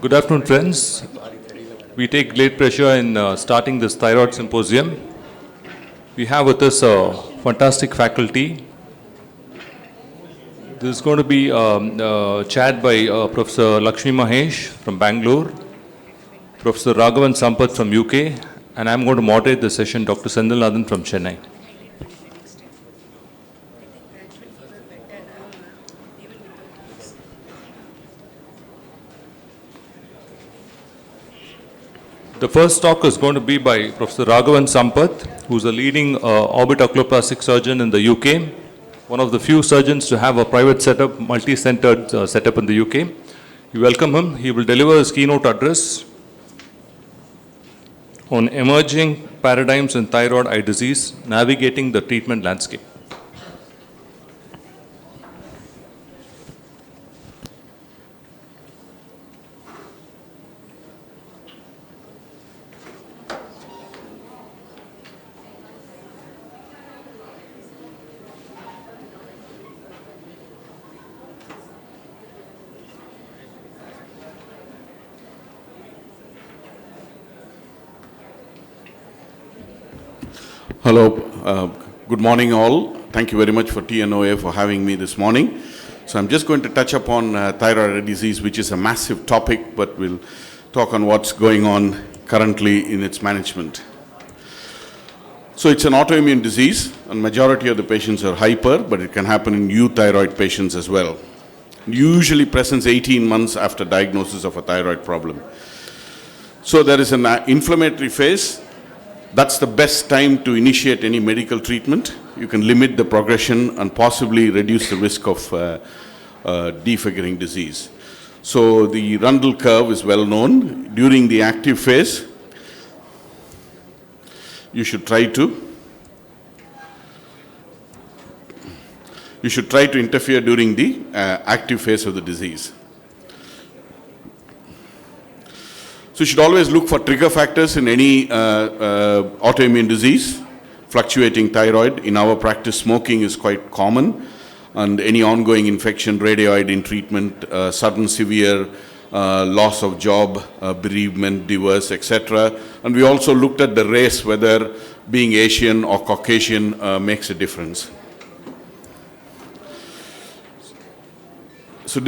Good afternoon, friends. We take great pleasure in starting this thyroid symposium. We have with us a fantastic faculty. This is going to be chaired by Professor Lakshmi Mahesh from Bangalore, Professor Raghavan Sampath from UK, and I'm going to moderate the session, Dr. Sendilnathan from Chennai. The first talk is going to be by Professor Raghavan Sampath, who is a leading orbit-oculoplastic surgeon in the UK, one of the few surgeons to have a private setup, multi-centered setup in the UK. We welcome him. He will deliver his keynote address on emerging paradigms in thyroid eye disease, navigating the treatment landscape. Hello, good morning all. Thank you very much for TNOA for having me this morning. So I'm just going to touch upon thyroid eye disease, which is a massive topic, but we'll talk on what's going on currently in its management. So it's an autoimmune disease, and majority of the patients are hyper, but it can happen in euthyroid patients as well. Usually presents 18 months after diagnosis of a thyroid problem. So there is an inflammatory phase. That's the best time to initiate any medical treatment. You can limit the progression and possibly reduce the risk of defiguring disease. So the Rundle curve is well known. During the active phase, you should try to interfere during the active phase of the disease. So you should always look for trigger factors in any autoimmune disease. Fluctuating thyroid, in our practice, smoking is quite common, and any ongoing infection, radioid in treatment, sudden severe loss of job, bereavement, divorce, etc. And we also looked at the race, whether being Asian or Caucasian makes a difference. So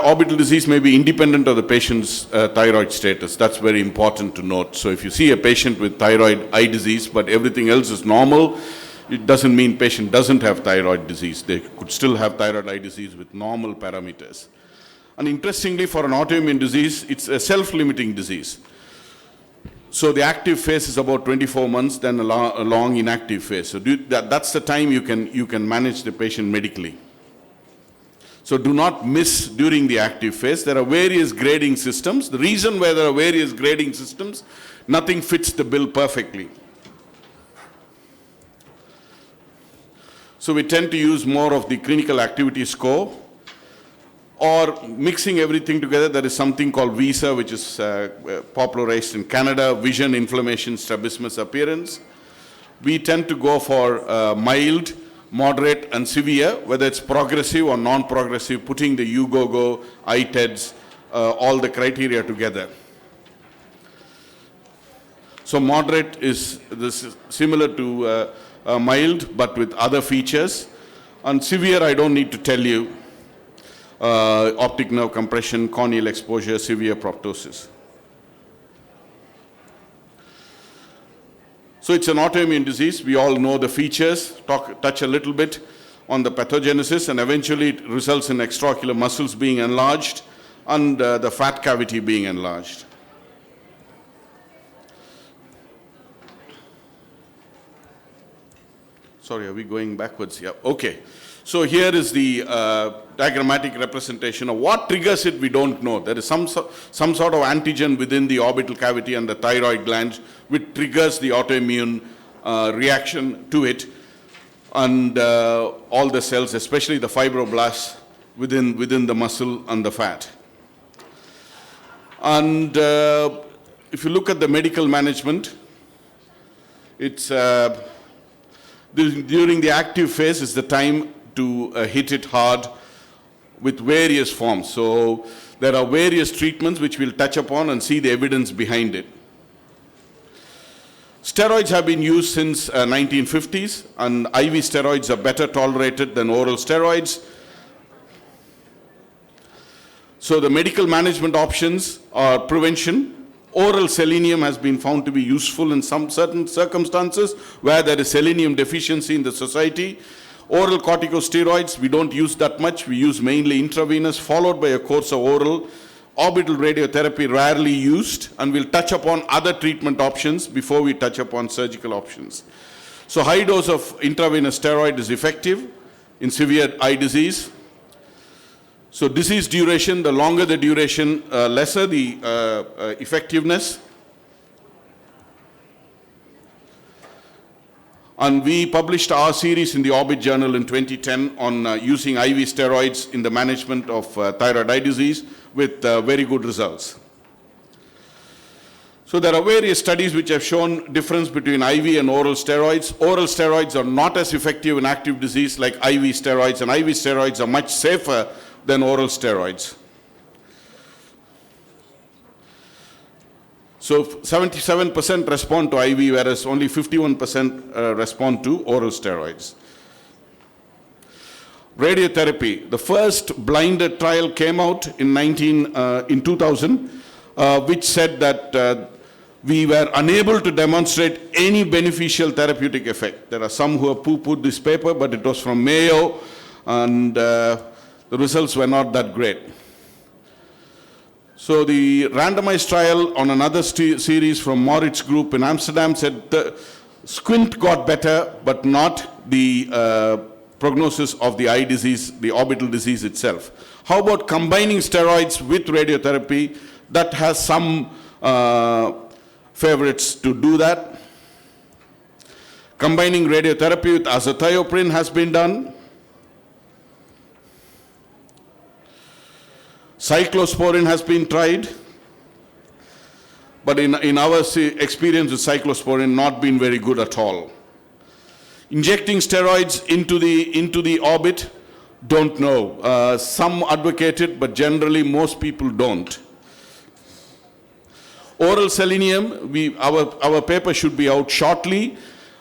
orbital disease may be independent of the patient's thyroid status. That's very important to note. So if you see a patient with thyroid eye disease, but everything else is normal, it doesn't mean patient doesn't have thyroid disease. They could still have thyroid eye disease with normal parameters. And interestingly, for an autoimmune disease, it's a self-limiting disease. So the active phase is about 24 months, then a long inactive phase. So that's the time you can manage the patient medically. So do not miss during the active phase. There are various grading systems. The reason why there are various grading systems, nothing fits the bill perfectly. So we tend to use more of the clinical activity score, or mixing everything together. There is something called VISA, which is popularized in Canada, vision, inflammation, strabismus appearance. We tend to go for mild, moderate and severe, whether it's progressive or non-progressive, putting the UGOGO, ITEDs, all the criteria together. So moderate is similar to mild, but with other features. And severe, I don't need to tell you, optic nerve compression, corneal exposure, severe proptosis. So it's an autoimmune disease. We all know the features, touch a little bit on the pathogenesis, and eventually it results in extraocular muscles being enlarged and the fat cavity being enlarged. Sorry, are we going backwards? Yeah, okay. So here is the diagrammatic representation of what triggers it. We don't know. There is some sort of antigen within the orbital cavity and the thyroid glands which triggers the autoimmune reaction to it, and all the cells, especially the fibroblasts within the muscle and the fat. And if you look at the medical management, it's during the active phase is the time to hit it hard with various forms. So There are various treatments which we'll touch upon and see the evidence behind it. Steroids have been used since 1950s, and IV steroids are better tolerated than oral steroids. So the medical management options are prevention. Oral selenium has been found to be useful in some certain circumstances where there is selenium deficiency in the society. Oral corticosteroids, we don't use that much. We use mainly intravenous, followed by a course of oral. Orbital radiotherapy rarely used, and we'll touch upon other treatment options before we touch upon surgical options. So high dose of intravenous steroid is effective in severe eye disease. So disease duration, the longer the duration, lesser the effectiveness. And we published our series in the Orbit Journal in 2010 on using IV steroids in the management of thyroid eye disease with very good results. So there are various studies which have shown difference between IV and oral steroids. Oral steroids are not as effective in active disease like IV steroids, and IV steroids are much safer than oral steroids. So 77% respond to IV, whereas only 51% respond to oral steroids. Radiotherapy. The first blinded trial came out in 2000, which said that we were unable to demonstrate any beneficial therapeutic effect. There are some who have poo-pooed this paper, but it was from Mayo, and the results were not that great. So the randomized trial on another series from Moritz Group in Amsterdam said the squint got better, but not the prognosis of the eye disease, the orbital disease itself. How about combining steroids with radiotherapy? That has some favorites to do that. Combining radiotherapy with azathioprine has been done. Cyclosporin has been tried, but in our experience with cyclosporin, not been very good at all. Injecting steroids into the orbit, don't know. Some advocate it, but generally most people don't. Oral selenium, our paper should be out shortly.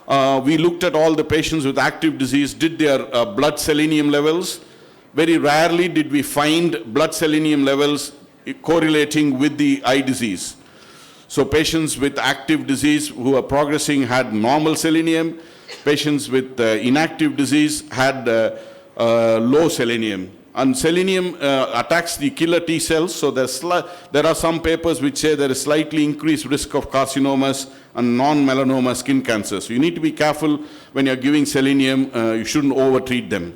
We looked at all the patients with active disease, did their blood selenium levels. Very rarely did we find blood selenium levels correlating with the eye disease. So patients with active disease who are progressing had normal selenium. Patients with inactive disease had low selenium. And selenium attacks the killer T cells, so there are some papers which say there is slightly increased risk of carcinomas and non-melanoma skin cancers. So you need to be careful when you're giving selenium, you shouldn't over-treat them.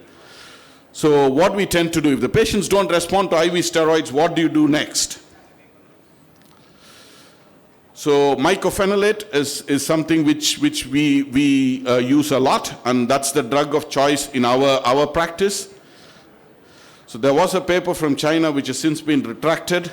So what we tend to do, if the patients don't respond to IV steroids, what do you do next? So mycophenolate is something which we use a lot, and that's the drug of choice in our practice. So there was a paper from China which has since been retracted,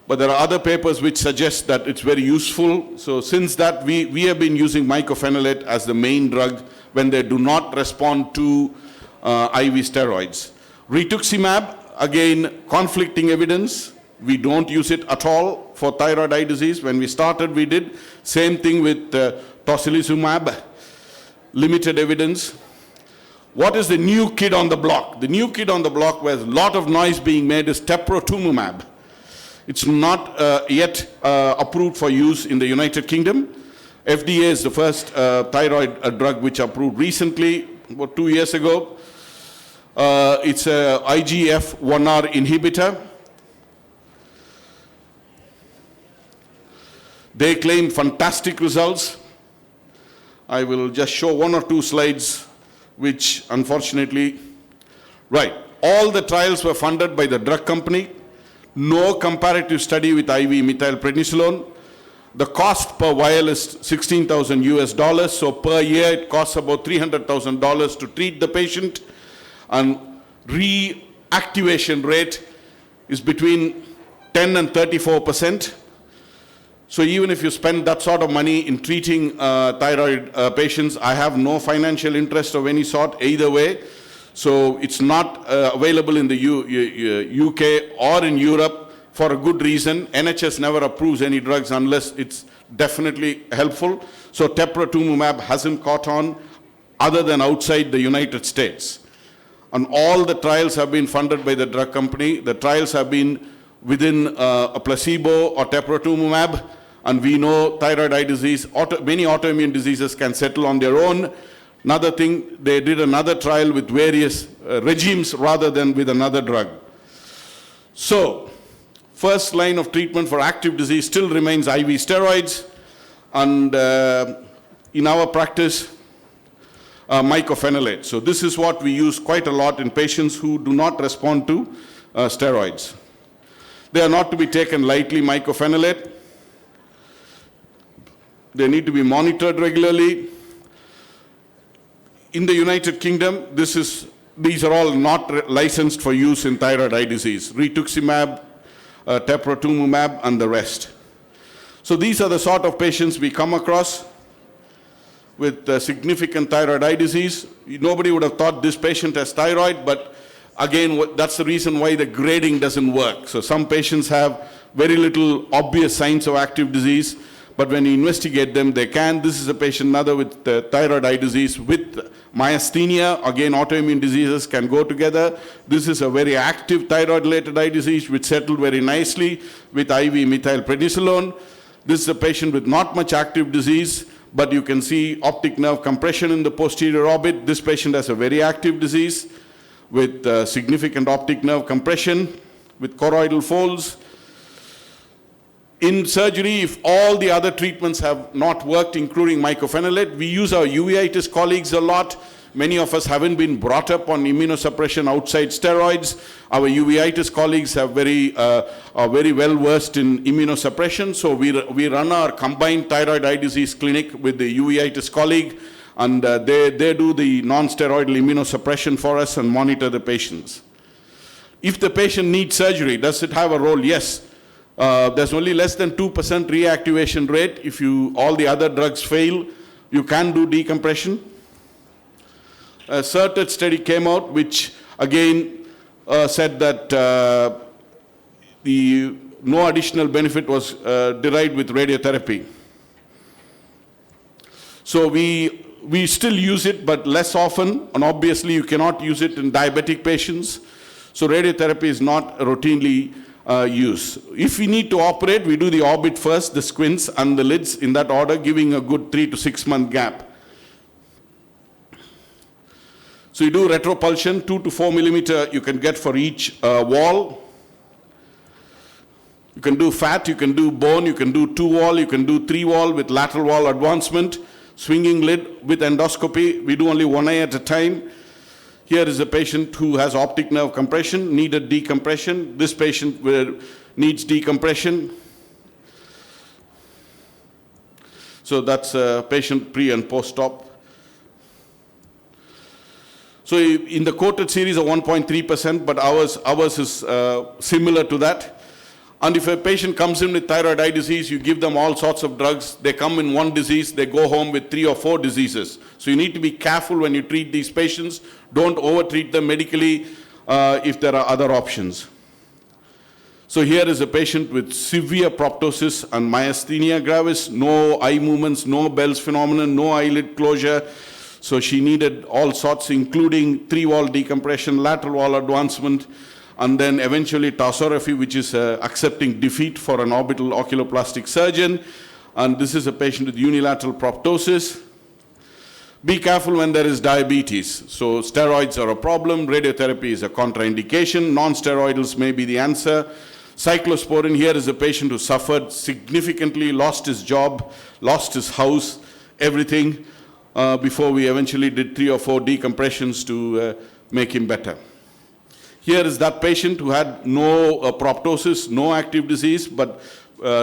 but there are other papers which suggest that it's very useful. So since that, we have been using mycophenolate as the main drug when they do not respond to IV steroids. Rituximab, again, conflicting evidence. We don't use it at all for thyroid eye disease. When we started, we did. Same thing with tocilizumab, limited evidence. What is the new kid on the block? The new kid on the block where a lot of noise being made is teprotumumab. It's not yet approved for use in the United Kingdom. FDA is the first thyroid drug which approved recently, about 2 years ago. It's a IGF-1R inhibitor. They claim fantastic results. I will just show 1 or 2 slides, which unfortunately, right. All the trials were funded by the drug company. No comparative study with IV methylprednisolone. The cost per vial is $16,000 US, so per year it costs about $300,000 to treat the patient, and reactivation rate is between 10 and 34%. So even if you spend that sort of money in treating thyroid patients, I have no financial interest of any sort either way. So it's not available in the UK or in Europe for a good reason. NHS never approves any drugs unless it's definitely helpful. So teprotumumab hasn't caught on other than outside the United States. And all the trials have been funded by the drug company. The trials have been within a placebo or teprotumumab, and we know thyroid eye disease, many autoimmune diseases can settle on their own. Another thing, they did another trial with various regimes rather than with another drug. So, first line of treatment for active disease still remains IV steroids, and in our practice, mycophenolate. So this is what we use quite a lot in patients who do not respond to steroids. They are not to be taken lightly, mycophenolate. They need to be monitored regularly. In the United Kingdom, these are all not licensed for use in thyroid eye disease. Rituximab, teprotumumab, and the rest. So these are the sort of patients we come across with significant thyroid eye disease. Nobody would have thought this patient has thyroid, but again, that's the reason why the grading doesn't work. So some patients have very little obvious signs of active disease, but when you investigate them, they can. This is a patient, another with thyroid eye disease with myasthenia. Again, autoimmune diseases can go together. This is a very active thyroid-related eye disease which settled very nicely with IV methylprednisolone. This is a patient with not much active disease, but you can see optic nerve compression in the posterior orbit. This patient has a very active disease with significant optic nerve compression, with choroidal folds. In surgery, if all the other treatments have not worked, including mycophenolate, we use our uveitis colleagues a lot. Many of us haven't been brought up on immunosuppression outside steroids. Our uveitis colleagues are very well versed in immunosuppression. So we run our combined thyroid eye disease clinic with the uveitis colleague, and they do the non-steroidal immunosuppression for us and monitor the patients. If the patient needs surgery, does it have a role? Yes. There's only less than 2% reactivation rate. If all the other drugs fail, you can do decompression. A certain study came out which again said that no additional benefit was derived with radiotherapy. So we still use it, but less often, and obviously you cannot use it in diabetic patients. So radiotherapy is not routinely used. If we need to operate, we do the orbit first, the squints and the lids in that order, giving a good 3 to 6 month gap. So you do retropulsion, 2 to 4 millimeter you can get for each wall. You can do fat, you can do bone, you can do 2 wall, you can do 3 wall with lateral wall advancement, swinging lid with endoscopy. We do only one eye at a time. Here is a patient who has optic nerve compression, needed decompression. This patient needs decompression. So that's a patient pre and post-op. So in the quoted series of 1.3%, but ours is similar to that. And if a patient comes in with thyroid eye disease, you give them all sorts of drugs. They come in one disease, they go home with 3 or 4 diseases. So you need to be careful when you treat these patients. Don't over-treat them medically if there are other options. So here is a patient with severe proptosis and myasthenia gravis, no eye movements, no Bell's phenomenon, no eyelid closure. So she needed all sorts, including 3-wall decompression, lateral wall advancement, and then eventually tarsorrhaphy, which is accepting defeat for an orbital oculoplastic surgeon. And this is a patient with unilateral proptosis. Be careful when there is diabetes. So steroids are a problem, radiotherapy is a contraindication, non-steroidals may be the answer. Cyclosporin, here is a patient who suffered significantly, lost his job, lost his house, everything, before we eventually did 3 or 4 decompressions to make him better. Here is that patient who had no proptosis, no active disease, but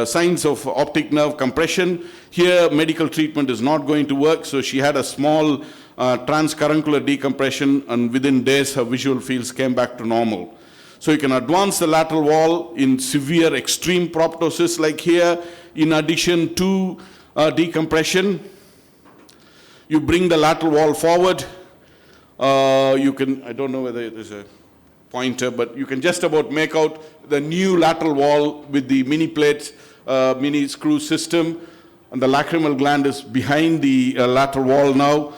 signs of optic nerve compression. Here, medical treatment is not going to work, so she had a small transcaruncular decompression, and within days her visual fields came back to normal. So you can advance the lateral wall in severe extreme proptosis like here. In addition to decompression, you bring the lateral wall forward, You can, I don't know whether there's a pointer, but you can just about make out the new lateral wall with the mini plates, mini screw system, and the lacrimal gland is behind the lateral wall now.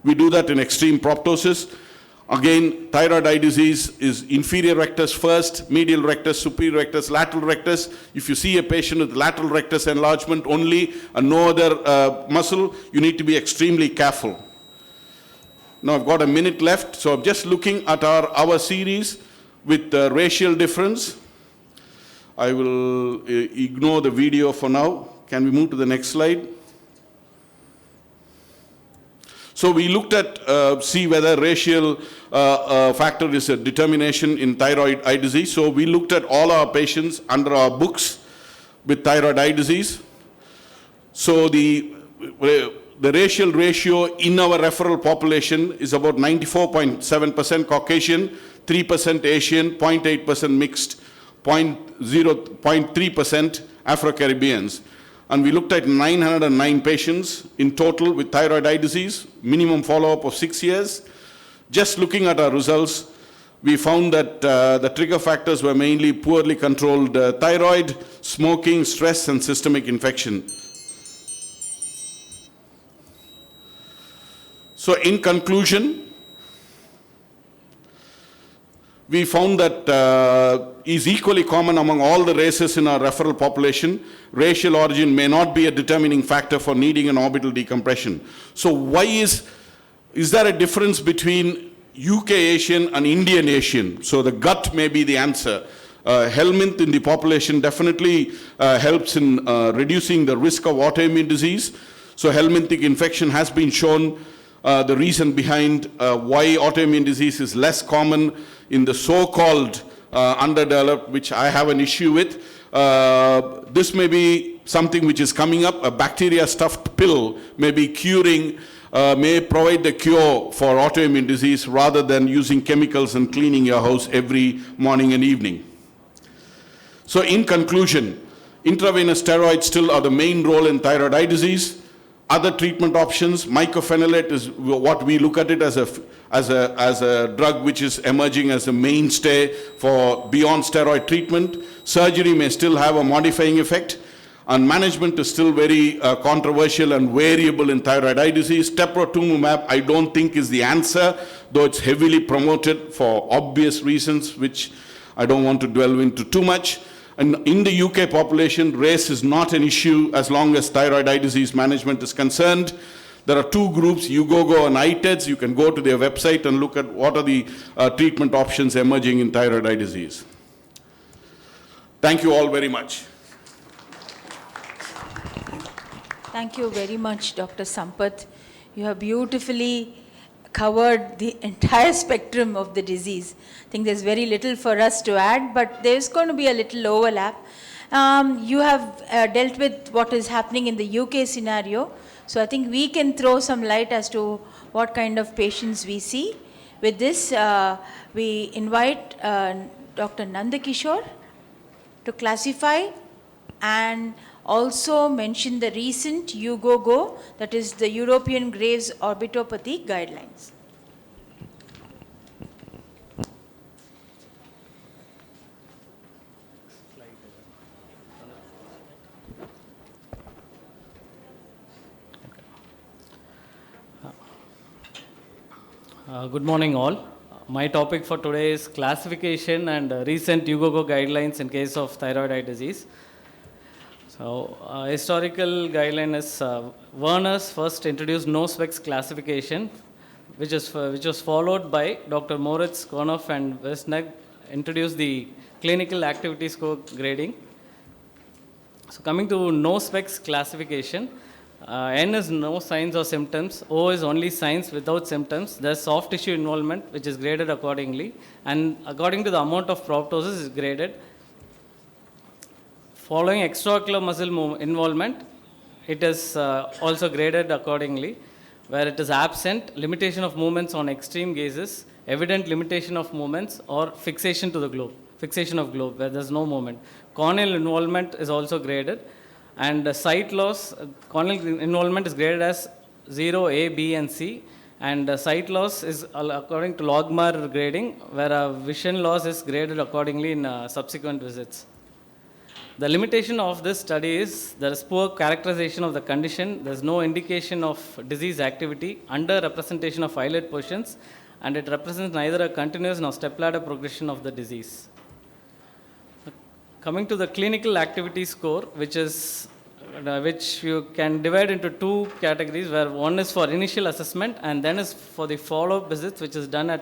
We do that in extreme proptosis. Again, thyroid eye disease is inferior rectus first, medial rectus, superior rectus, lateral rectus. If you see a patient with lateral rectus enlargement only and no other muscle, you need to be extremely careful. Now I've got a minute left, so I'm just looking at our series with racial difference. I will ignore the video for now. Can we move to the next slide? So we looked at, see whether racial factor is a determination in thyroid eye disease. So we looked at all our patients under our books with thyroid eye disease. So the racial ratio in our referral population is about 94.7% Caucasian, 3% Asian, 0.8% mixed, 0.3% Afro-Caribbeans. And we looked at 909 patients in total with thyroid eye disease, minimum follow-up of 6 years. Just looking at our results, we found that the trigger factors were mainly poorly controlled thyroid, smoking, stress, and systemic infection. So in conclusion, we found that is equally common among all the races in our referral population. Racial origin may not be a determining factor for needing an orbital decompression. So why is there a difference between UK Asian and Indian Asian? So the gut may be the answer. Helminth in the population definitely helps in reducing the risk of autoimmune disease. So helminthic infection has been shown the reason behind why autoimmune disease is less common in the so-called underdeveloped, which I have an issue with. This may be something which is coming up. A bacteria-stuffed pill may be curing, may provide the cure for autoimmune disease rather than using chemicals and cleaning your house every morning and evening. So in conclusion, intravenous steroids still are the main role in thyroid eye disease. Other treatment options, mycophenolate is what we look at it as a drug which is emerging as a mainstay for beyond steroid treatment. Surgery may still have a modifying effect, and management is still very controversial and variable in thyroid eye disease. Teprotumumab, I don't think is the answer, though it's heavily promoted for obvious reasons, which I don't want to delve into too much. And in the UK population, race is not an issue as long as thyroid eye disease management is concerned. There are two groups, UGOGO and ITEDS. You can go to their website and look at what are the treatment options emerging in thyroid eye disease. Thank you all very much. Thank you very much, Dr. Sampath. You have beautifully covered the entire spectrum of the disease. I think there's very little for us to add, but there's going to be a little overlap. You have dealt with what is happening in the UK scenario, so I think we can throw some light as to what kind of patients we see. With this, we invite Dr. Nandakishore to classify and also mention the recent UGOGO, that is the European Graves Orbitopathy guidelines. Good morning all. My topic for today is classification and recent UGOGO guidelines in case of thyroid eye disease. So, historical guideline is Werner's first introduced no specs classification, which was followed by Dr. Moritz, Konoff and Westnag introduced the clinical activity score grading. So, coming to no specs classification, N is no signs or symptoms, O is only signs without symptoms, there's soft tissue involvement which is graded accordingly, and according to the amount of proptosis is graded. Following extraocular muscle involvement, it is also graded accordingly, where it is absent, limitation of movements on extreme gazes, evident limitation of movements, or fixation to the globe, fixation of globe, where there is no movement. Corneal involvement is also graded, and sight loss, corneal involvement is graded as 0, A, B, and C, And sight loss is according to logmar grading, where vision loss is graded accordingly in subsequent visits. The limitation of this study is there is poor characterization of the condition, there is no indication of disease activity, under representation of eyelid positions, and it represents neither a continuous nor stepladder progression of the disease. Coming to the clinical activity score, which you can divide into two categories, where one is for initial assessment and then is for the follow-up visits, which is done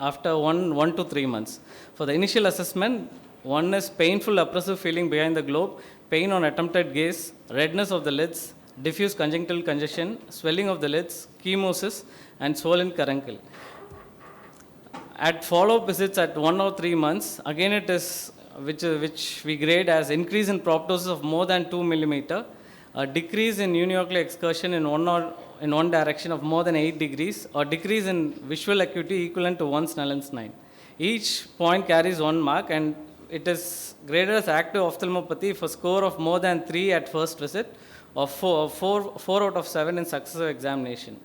after 1 to 3 months. For the initial assessment, one is painful oppressive feeling behind the globe, pain on attempted gaze, redness of the lids, diffuse conjunctival congestion, swelling of the lids, chemosis, and swollen caruncle. At follow-up visits at 1 or 3 months, again it is which we grade as increase in proptosis of more than 2 millimeter, a decrease in uniocular excursion in one direction of more than 8 degrees, or decrease in visual acuity equivalent to 1 Snellen's 9. Each point carries 1 mark, and it is graded as active ophthalmopathy for score of more than 3 at first visit, or 4 out of 7 in successive examination.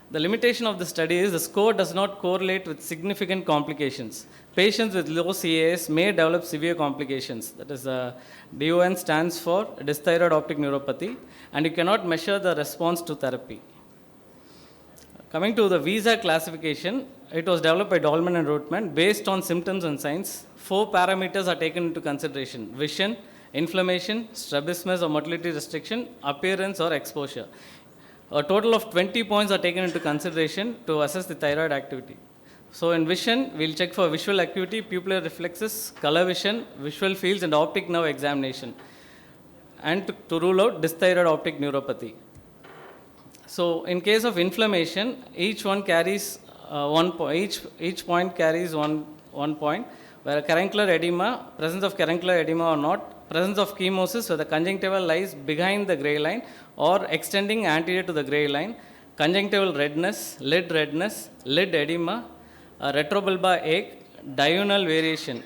The limitation of the study is the score does not correlate with significant complications. Patients with low CAS may develop severe complications. That is, DON stands for dysthyroid optic neuropathy, and you cannot measure the response to therapy. Coming to the visa classification, it was developed by Dolman and Rootman based on symptoms and signs. 4 parameters are taken into consideration: vision, inflammation, strabismus or motility restriction, appearance or exposure. A total of 20 points are taken into consideration to assess the thyroid activity. So in vision, we'll check for visual acuity, pupillary reflexes, color vision, visual fields, and optic nerve examination, and to rule out dysthyroid optic neuropathy. So in case of inflammation, each one carries each point carries one point, where caruncular edema, presence of caruncular edema or not, presence of chemosis where the conjunctiva lies behind the gray line or extending anterior to the gray line, conjunctival redness, lid edema, retrobulbar ache, diurnal variation.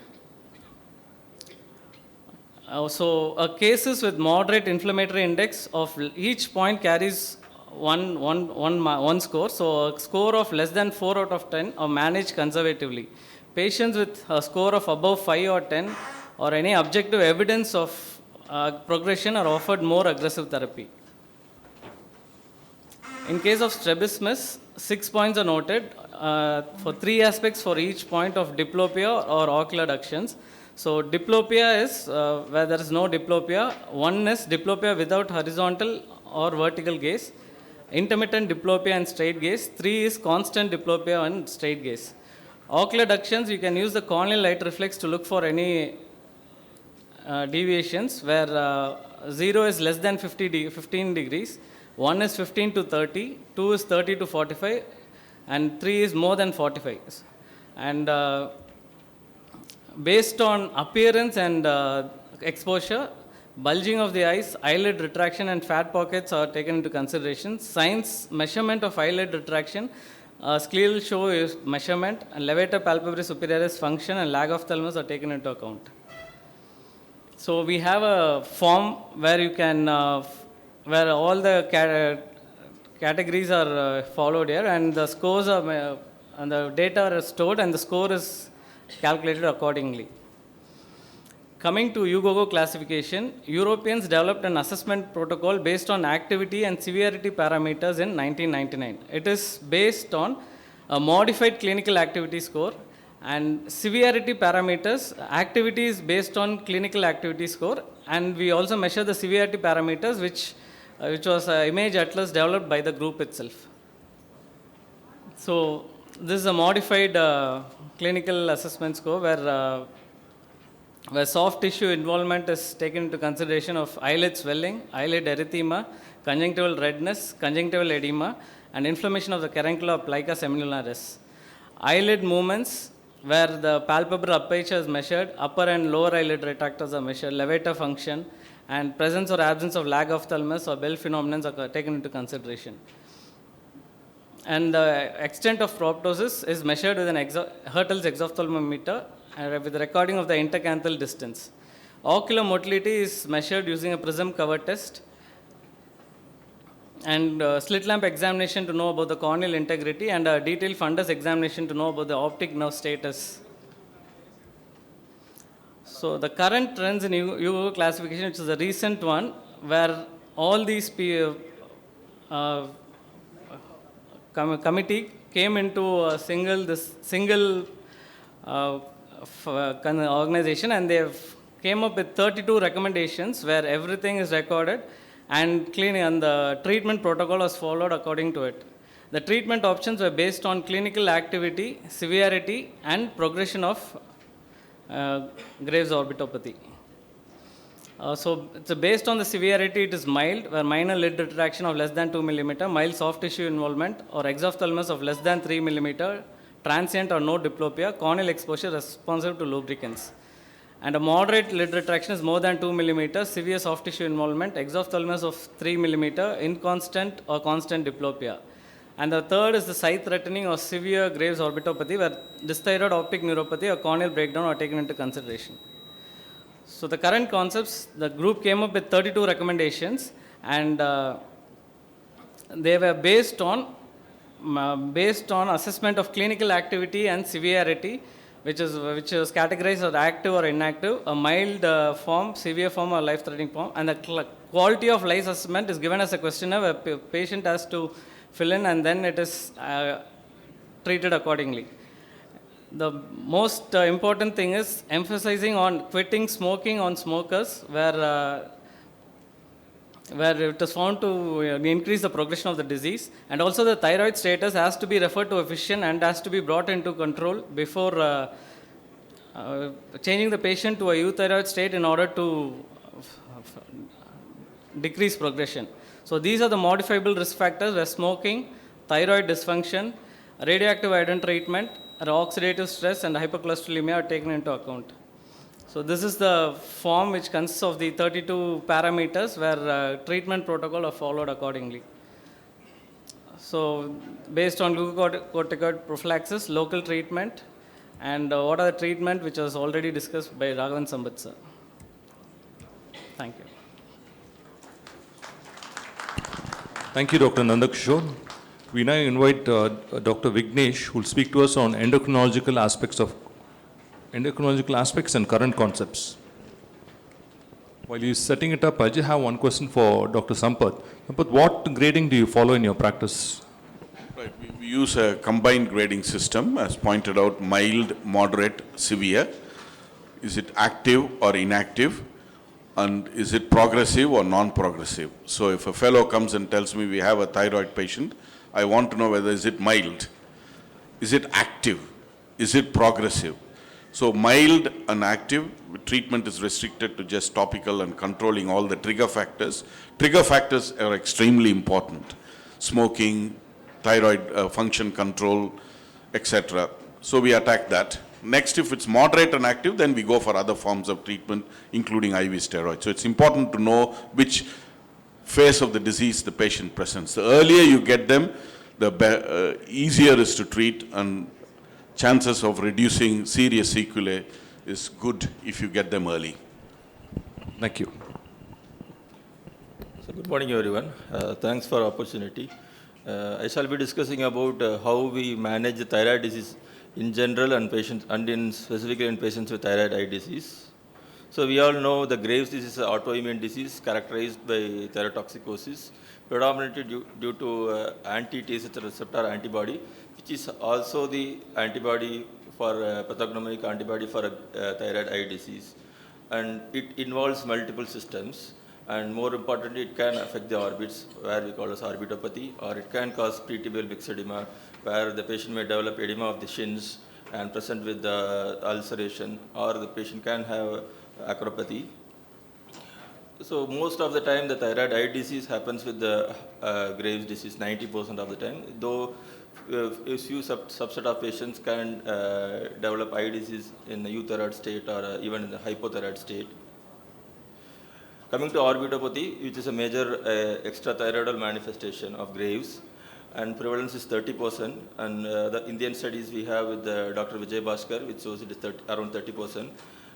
So cases with moderate inflammatory index of each point carries one score. So a score of less than 4 out of 10 are managed conservatively. Patients with a score of above 5 or 10 or any objective evidence of progression are offered more aggressive therapy. In case of strabismus, 6 points are noted for 3 aspects for each point of diplopia or ocular ductions. So diplopia is where there is no diplopia. 1 is diplopia without horizontal or vertical gaze, intermittent diplopia and straight gaze. 3 is constant diplopia and straight gaze. Ocular ductions, you can use the corneal light reflex to look for any deviations, where 0 is less than 15 degrees, 1 is 15 to 30, 2 is 30 to 45, and 3 is more than 45. And based on appearance and exposure, bulging of the eyes, eyelid retraction, and fat pockets are taken into consideration. Signs, measurement of eyelid retraction, scleral show is measurement, and levator palpebrae superioris function and lag of thalamus are taken into account. So we have a form where you can, where all the categories are followed here, and the scores are, and the data are stored, and the score is calculated accordingly. Coming to UGOGO classification, Europeans developed an assessment protocol based on activity and severity parameters in 1999. It is based on a modified clinical activity score, and severity parameters, activity is based on clinical activity score, and we also measure the severity parameters, which was an image atlas developed by the group itself. So this is a modified clinical assessment score where soft tissue involvement is taken into consideration of eyelid swelling, eyelid erythema, conjunctival redness, conjunctival edema, and inflammation of the caruncula plica semilunaris. Eyelid movements, where the palpebral aperture is measured, upper and lower eyelid retractors are measured, levator function, and presence or absence of lag of thalamus or Bell phenomenon are taken into consideration. And the extent of proptosis is measured with an Hertel's exophthalmometer with recording of the intercanthal distance. Ocular motility is measured using a prism cover test. and slit lamp examination to know about the corneal integrity, and a detailed fundus examination to know about the optic nerve status. So the current trends in UGO classification, which is a recent one, where all these uh, committee came into a single organization, and they have came up with 32 recommendations where everything is recorded and cleaning, and the treatment protocol was followed according to it. The treatment options were based on clinical activity, severity, and progression of Graves' orbitopathy. So it's based on the severity, it is mild, where minor lid retraction of less than 2 millimeter, mild soft tissue involvement, or exophthalmos of less than 3 millimeter, transient or no diplopia, corneal exposure responsive to lubricants. And a moderate lid retraction is more than 2 millimeter, severe soft tissue involvement, exophthalmos of 3 millimeter, inconstant or constant diplopia. And the third is the sight-threatening or severe Graves' orbitopathy, where dysthyroid optic neuropathy or corneal breakdown are taken into consideration. So the current concepts, the group came up with 32 recommendations, and they were based on assessment of clinical activity and severity, which was categorized as active or inactive, a mild form, severe form, or life-threatening form. And the quality of life assessment is given as a questionnaire where patient has to fill in, and then it is treated accordingly. The most important thing is emphasizing on quitting smoking on smokers, where it is found to increase the progression of the disease, and also the thyroid status has to be referred to a physician and has to be brought into control before changing the patient to a euthyroid state in order to decrease progression. So these are the modifiable risk factors where smoking, thyroid dysfunction, radioactive iodine treatment, oxidative stress, and hypercholesterolemia are taken into account. So this is the form which consists of the 32 parameters where treatment protocol are followed accordingly. So based on glucocorticoid prophylaxis, local treatment, and what are the treatment which was already discussed by Raghavan Sambat sir. Thank you. Thank you, Dr. Nandakishore. We now invite Dr. Vignesh, who will speak to us on endocrinological aspects and current concepts. While he's setting it up, I just have one question for Dr. Sampath. Sampath, what grading do you follow in your practice? Right. We use a combined grading system, as pointed out, mild, moderate, severe. Is it active or inactive? And is it progressive or non-progressive? So if a fellow comes and tells me we have a thyroid patient, I want to know whether is it mild, is it active, is it progressive? So mild and active, treatment is restricted to just topical and controlling all the trigger factors. Trigger factors are extremely important. Smoking, thyroid function control, etc. So we attack that. Next, if it's moderate and active, then we go for other forms of treatment, including IV steroids. So it's important to know which phase of the disease the patient presents. The earlier you get them, the easier it is to treat, and chances of reducing serious sequelae is good if you get them early. Thank you. So good morning, everyone. Thanks for opportunity. I shall be discussing about how we manage the thyroid disease in general and patients, and specifically in patients with thyroid eye disease. So we all know the Graves' disease is an autoimmune disease characterized by thyrotoxicosis, predominantly due to anti-TSH receptor antibody, which is also the antibody for pathognomonic antibody for thyroid eye disease. And it involves multiple systems, and more importantly, it can affect the orbits, where we call as orbitopathy, or it can cause pretibial myxedema, where the patient may develop edema of the shins and present with ulceration, or the patient can have acropathy. So most of the time, the thyroid eye disease happens with the Graves' disease, 90% of the time, though a few subset of patients can develop eye disease in the euthyroid state or even in the hypothyroid state. Coming to orbitopathy, which is a major extrathyroidal manifestation of Graves', and prevalence is 30%, and the Indian studies we have with Dr. Vijay Bhaskar, which shows it is around 30%,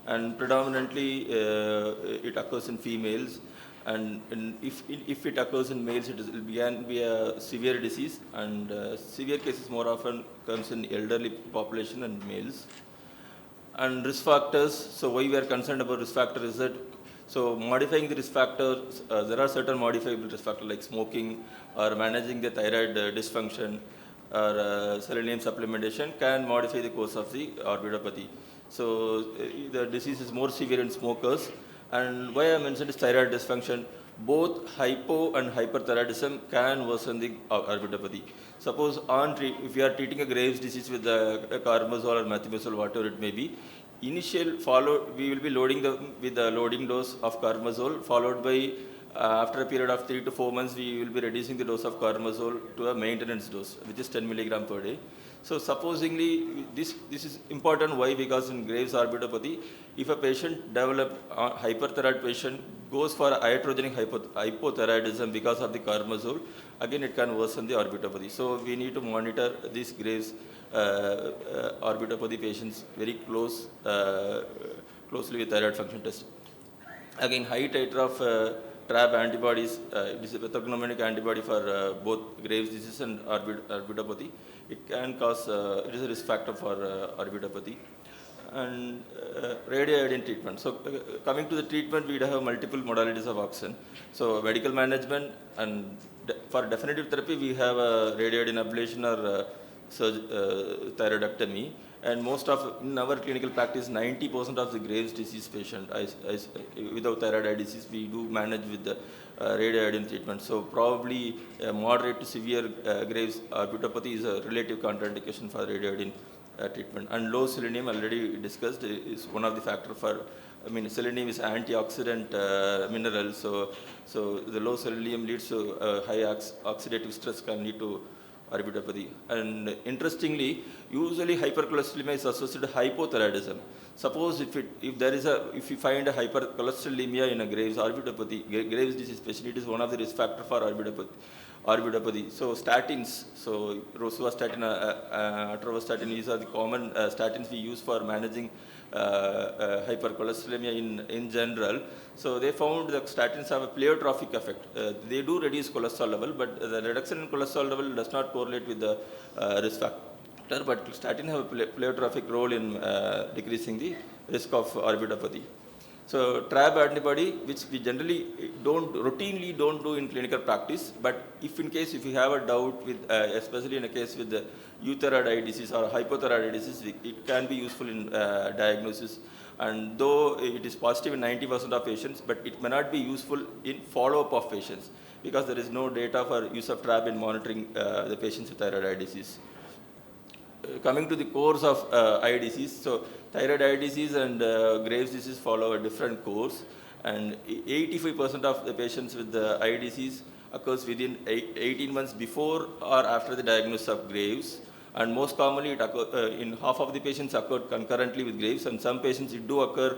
and predominantly it occurs in females, And if it occurs in males, it will be a severe disease, and severe cases more often comes in elderly population and males. And risk factors, so why we are concerned about risk factor is that, so modifying the risk factors, there are certain modifiable risk factors like smoking or managing the thyroid dysfunction or selenium supplementation can modify the course of the orbitopathy. So the disease is more severe in smokers. And why I mentioned is thyroid dysfunction. Both hypo and hyperthyroidism can worsen the orbitopathy. Suppose if you are treating a Graves' disease with the carbimazole or methimazole, whatever it may be, we will be loading with the loading dose of carbimazole, followed by after a period of 3 to 4 months, we will be reducing the dose of carbimazole to a maintenance dose, which is 10 milligram per day. So supposingly, this is important. Why? Because in Graves' orbitopathy, if a patient hyperthyroid patient goes for iatrogenic hypothyroidism because of the carbimazole, again it can worsen the orbitopathy. So we need to monitor these Graves' orbitopathy patients very closely with thyroid function test. Again, high titer of TRAB antibodies, it is a pathognomonic antibody for both Graves' disease and orbitopathy. It can cause, it is a risk factor for orbitopathy. And radioiodine treatment. So coming to the treatment, we have multiple modalities of oxygen. So medical management, and for definitive therapy, we have radioiodine ablation or thyroidectomy. And in our clinical practice, 90% of the Graves' disease patient without thyroid eye disease, we do manage with the radioiodine treatment. So probably moderate to severe Graves' orbitopathy is a relative contraindication for radioiodine treatment. And low selenium, already discussed, is one of the factors for, selenium is antioxidant mineral, so the low selenium leads to high oxidative stress, can lead to orbitopathy. And interestingly, usually hypercholesterolemia is associated with hypothyroidism. Suppose if you find a hypercholesterolemia in a Graves' orbitopathy, Graves' disease especially, it is one of the risk factors for orbitopathy. So statins, so rosuvastatin, atorvastatin, these are the common statins we use for managing hypercholesterolemia in general. So they found that statins have a pleiotropic effect. They do reduce cholesterol level, but the reduction in cholesterol level does not correlate with the risk factor. But statin have a pleiotropic role in decreasing the risk of orbitopathy. So TRAB antibody, which we generally routinely don't do in clinical practice, but if you have a doubt with, especially in a case with the euthyroid eye disease or hypothyroid eye disease, it can be useful in diagnosis. And though it is positive in 90% of patients, but it may not be useful in follow-up of patients because there is no data for use of TRAB in monitoring the patients with thyroid eye disease. Coming to the course of eye disease, so thyroid eye disease and Graves' disease follow a different course, and 85% of the patients with the eye disease occurs within 18 months before or after the diagnosis of Graves, and most commonly in half of the patients occurred concurrently with Graves, and some patients it do occur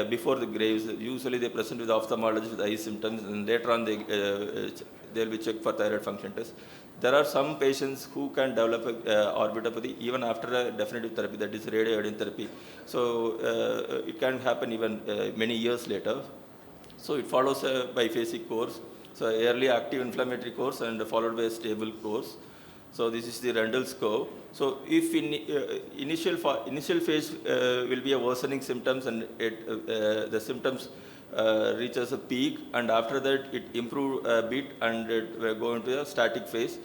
before the Graves. Usually they present with ophthalmologist with eye symptoms, and later on they will be checked for thyroid function test. There are some patients who can develop orbitopathy even after a definitive therapy, that is radioiodine therapy. So it can happen even many years later. So it follows a biphasic course. So early active inflammatory course and followed by a stable course. So this is the Rendel's curve. So if in initial phase will be a worsening symptoms, and the symptoms reaches a peak, and after that it improve a bit and it will go into a static phase.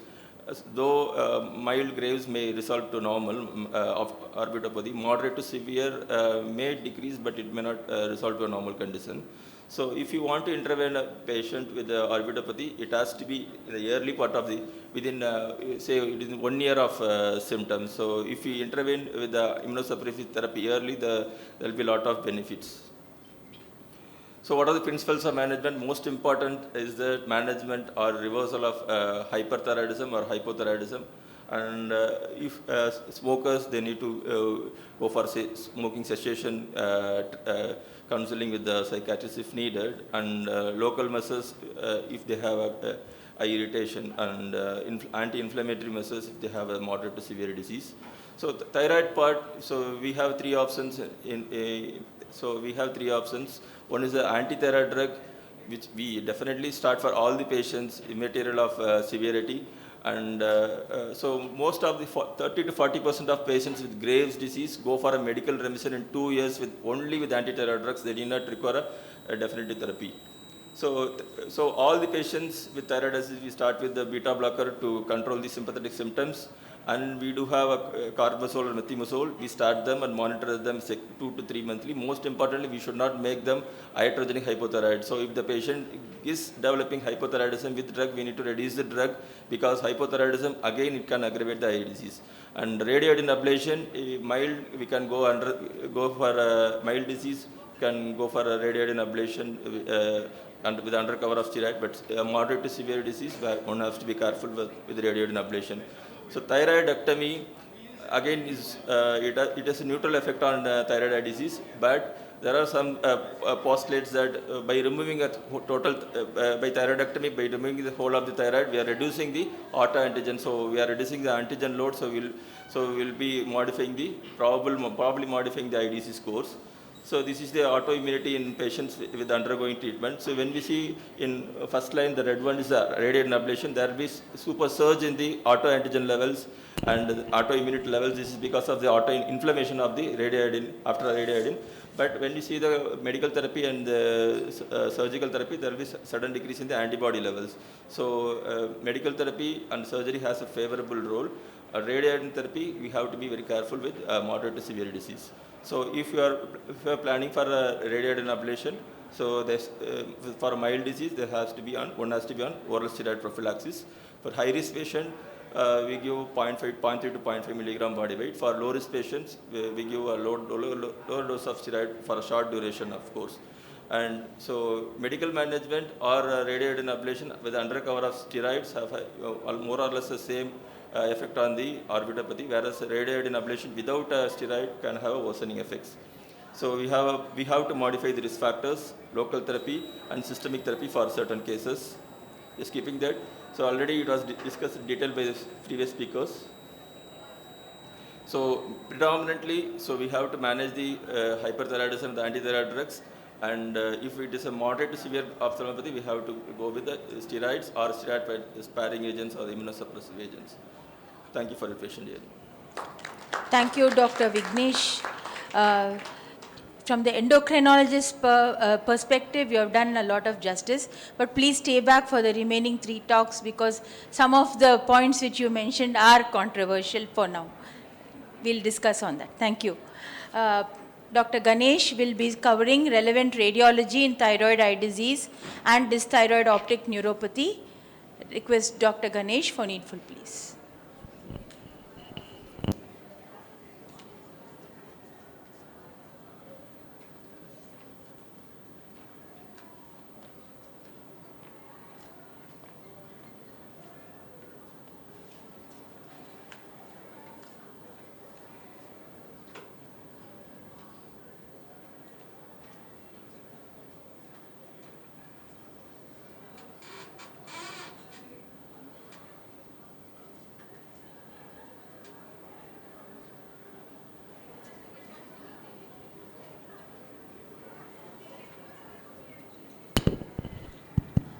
Though mild Graves may resolve to normal of orbitopathy, moderate to severe may decrease, but it may not resolve to a normal condition. So if you want to intervene a patient with orbitopathy, it has to be in the early part of within say within 1 year of symptoms. So if you intervene with the immunosuppressive therapy early, there will be a lot of benefits. So what are the principles of management? Most important is the management or reversal of hyperthyroidism or hypothyroidism. And if smokers, they need to go for smoking cessation counseling with the psychiatrist if needed, and local measures if they have eye irritation, and anti-inflammatory measures if they have a moderate to severe disease. So the thyroid part, so we have three options. So we have three options. One is the anti-thyroid drug. which we definitely start for all the patients immaterial of severity. And so most of the 30 to 40% of patients with Graves' disease go for a medical remission in 2 years with only with anti-thyroid drugs. They need not require a definitive therapy. So all the patients with thyroid disease, we start with the beta blocker to control the sympathetic symptoms, and we do have a carbimazole or methimazole. We start them and monitor them 2 to 3 monthly. Most importantly, we should not make them iatrogenic hypothyroid. So if the patient is developing hypothyroidism with drug, we need to reduce the drug, because hypothyroidism again it can aggravate the eye disease. And radioiodine ablation, mild, we can go for a mild disease, can go for a radiation ablation and with under cover of steroid, but moderate to severe disease, one has to be careful with radiation ablation. So thyroidectomy again is it has a neutral effect on thyroid eye disease, but there are some postulates that by removing a total by thyroidectomy, by removing the whole of the thyroid, we are reducing the autoantigen. So we are reducing the antigen load. So we'll be modifying the probably modifying the IDC scores. So this is the autoimmunity in patients with undergoing treatment. So when we see in first line, the red one is the radiation ablation, there will be super surge in the autoantigen levels and autoimmunity levels. This is because of the autoinflammation of the radioiodine after radioiodine. But when you see the medical therapy and the surgical therapy, there will be sudden decrease in the antibody levels. So medical therapy and surgery has a favorable role. Radiation therapy, we have to be very careful with moderate to severe disease. So if you are planning for a radiation ablation, so there's, for a mild disease, one has to be on oral steroid prophylaxis. For high risk patient, we give 0.3 to 0.5 milligram body weight. For low risk patients, we give a lower dose of steroid for a short duration, of course. And so medical management or radiation ablation with under cover of steroids have more or less the same effect on the orbitopathy, whereas radiation ablation without a steroid can have a worsening effects. So we have to modify the risk factors, local therapy and systemic therapy for certain cases. Just keeping that. So already it was discussed in detail by the previous speakers. So predominantly, so we have to manage the hyperthyroidism, the anti-thyroid drugs, and if it is a moderate to severe ophthalmopathy, we have to go with the steroids or steroid sparing agents or immunosuppressive agents. Thank you for your patient hearing. Thank you, Dr. Vignesh. From the endocrinologist perspective, you have done a lot of justice, but please stay back for the remaining 3 talks, because some of the points which you mentioned are controversial for now. We'll discuss on that. Thank you. Dr. Ganesh will be covering relevant radiology in thyroid eye disease and dysthyroid optic neuropathy. Request Dr. Ganesh for needful, please.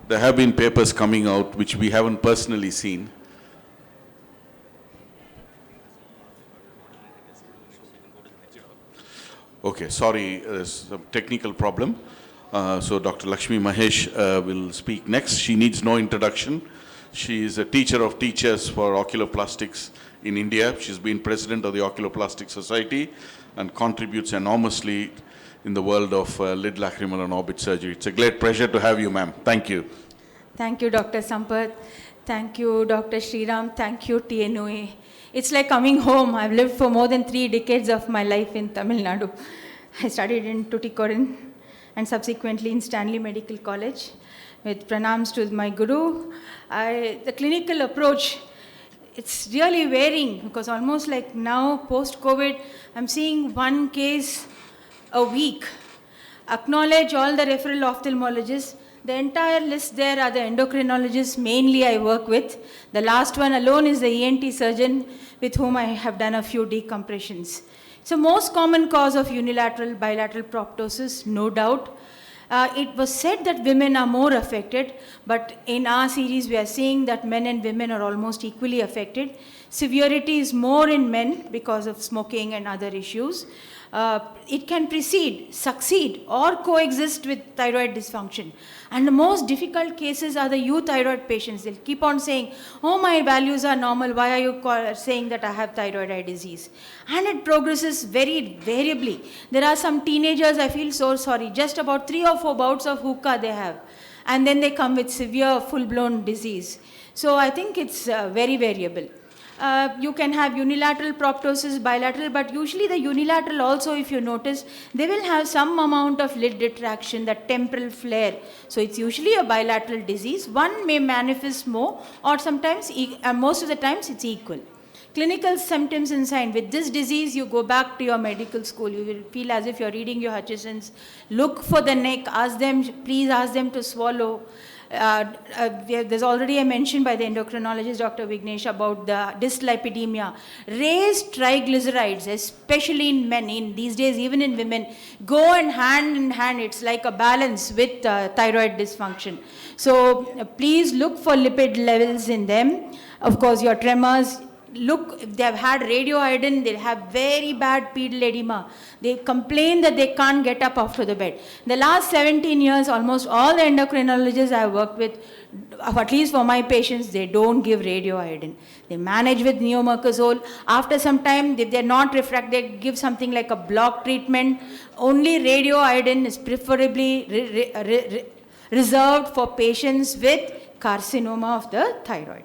There have been papers coming out which we haven't personally seen. Okay, sorry, there's a technical problem. So Dr. Lakshmi Mahesh will speak next. She needs no introduction. She is a teacher of teachers for oculoplastics in India. She's been president of the Oculoplastic Society and contributes enormously in the world of lid, lacrimal and orbit surgery. It's a great pleasure to have you, ma'am. Thank you. Thank you, Dr. Sampath. Thank you, Dr. Sriram. Thank you, TNOA. It's like coming home. I've lived for more than 3 decades of my life in Tamil Nadu. I studied in Tuticorin and subsequently in Stanley Medical College. With pranams to my guru, the clinical approach, it's really varying, because almost like now, post-COVID, I'm seeing 1 case a week. Acknowledge all the referral ophthalmologists. The entire list there are the endocrinologists mainly I work with. The last one alone is the ENT surgeon with whom I have done a few decompressions. It's the most common cause of unilateral bilateral proptosis, no doubt. It was said that women are more affected, but in our series we are seeing that men and women are almost equally affected. Severity is more in men because of smoking and other issues. It can precede, succeed, or coexist with thyroid dysfunction. And the most difficult cases are the euthyroid patients. They'll keep on saying, oh, my values are normal, why are you saying that I have thyroid eye disease? And it progresses very variably. There are some teenagers, I feel so sorry, just about 3 or 4 bouts of hookah they have. And then they come with severe full-blown disease. So I think it's very variable. You can have unilateral proptosis, bilateral, but usually the unilateral also, if you notice, they will have some amount of lid retraction, that temporal flare. So it's usually a bilateral disease. One may manifest more, or sometimes, most of the times it's equal. Clinical symptoms and signs. With this disease, you go back to your medical school. You will feel as if you're reading your Hutchinson's. Look for the neck. Please ask them to swallow. There's already a mention by the endocrinologist, Dr. Vignesh, about the dyslipidemia. Raised triglycerides, especially in men, in these days even in women, go hand in hand. It's like a balance with thyroid dysfunction. So please look for lipid levels in them. Of course, your tremors. Look, if they have had radioiodine, they'll have very bad pedal edema. They complain that they can't get up after the bed. The last 17 years, almost all the endocrinologists I've worked with, at least for my patients, they don't give radioiodine. They manage with neomercazole. After some time, if they're not refractory, they give something like a block treatment. Only radioiodine is preferably reserved for patients with carcinoma of the thyroid.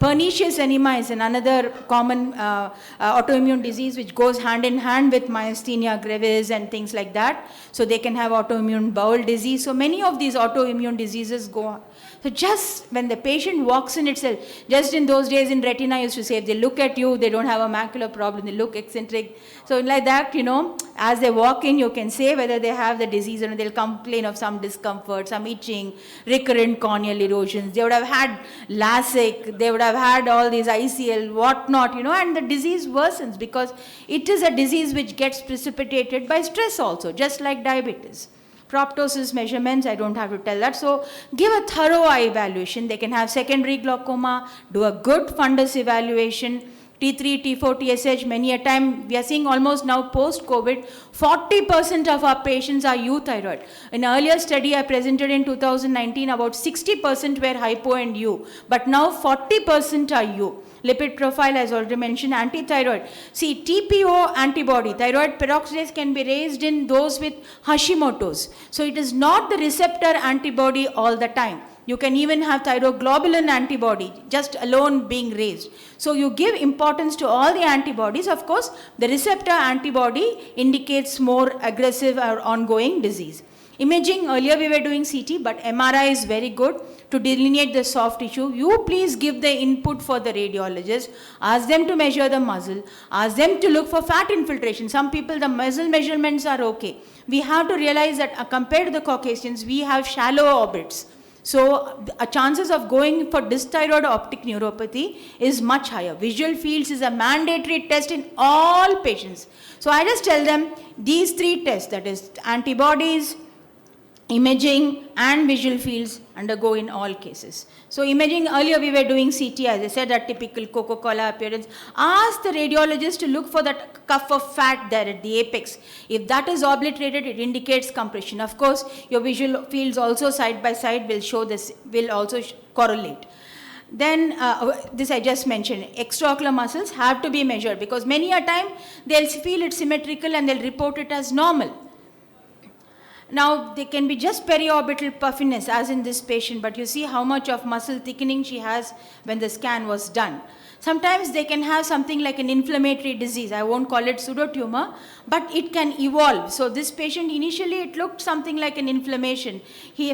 Pernicious anemia is another common autoimmune disease which goes hand in hand with myasthenia gravis and things like that. So they can have autoimmune bowel disease. So many of these autoimmune diseases go on. So just when the patient walks in itself, just in those days in retina I used to say, if they look at you, they don't have a macular problem, they look eccentric. So like that, as they walk in, you can say whether they have the disease or they'll complain of some discomfort, some itching, recurrent corneal erosions. They would have had LASIK, they would have had all these ICL, whatnot, and the disease worsens because it is a disease which gets precipitated by stress also, just like diabetes. Proptosis measurements, I don't have to tell that. So give a thorough eye evaluation. They can have secondary glaucoma, do a good fundus evaluation, T3, T4, TSH, many a time, we are seeing almost now post-COVID, 40% of our patients are euthyroid. In an earlier study I presented in 2019, about 60% were hypo and U, but now 40% are U. Lipid profile, as already mentioned, anti-thyroid. See, TPO antibody, thyroid peroxidase, can be raised in those with Hashimoto's. So it is not the receptor antibody all the time. You can even have thyroglobulin antibody, just alone being raised. So you give importance to all the antibodies. Of course, the receptor antibody indicates more aggressive or ongoing disease. Imaging, earlier we were doing CT, but MRI is very good to delineate the soft tissue. You please give the input for the radiologist. Ask them to measure the muscle. Ask them to look for fat infiltration. Some people, the muscle measurements are okay. We have to realize that compared to the Caucasians, we have shallow orbits. So chances of going for dysthyroid optic neuropathy is much higher. Visual fields is a mandatory test in all patients. So I just tell them these 3 tests, that is antibodies, imaging and visual fields, undergo in all cases. So imaging, earlier we were doing CT, as I said, that typical Coca-Cola appearance. Ask the radiologist to look for that cuff of fat there at the apex. If that is obliterated, it indicates compression. Of course, your visual fields also side by side will show this, will also correlate. Then this I just mentioned, extraocular muscles have to be measured because many a time they'll feel it symmetrical and they'll report it as normal. Now, they can be just periorbital puffiness, as in this patient, but you see how much of muscle thickening she has when the scan was done. Sometimes they can have something like an inflammatory disease. I won't call it pseudotumor, but it can evolve. So this patient, initially it looked something like an inflammation.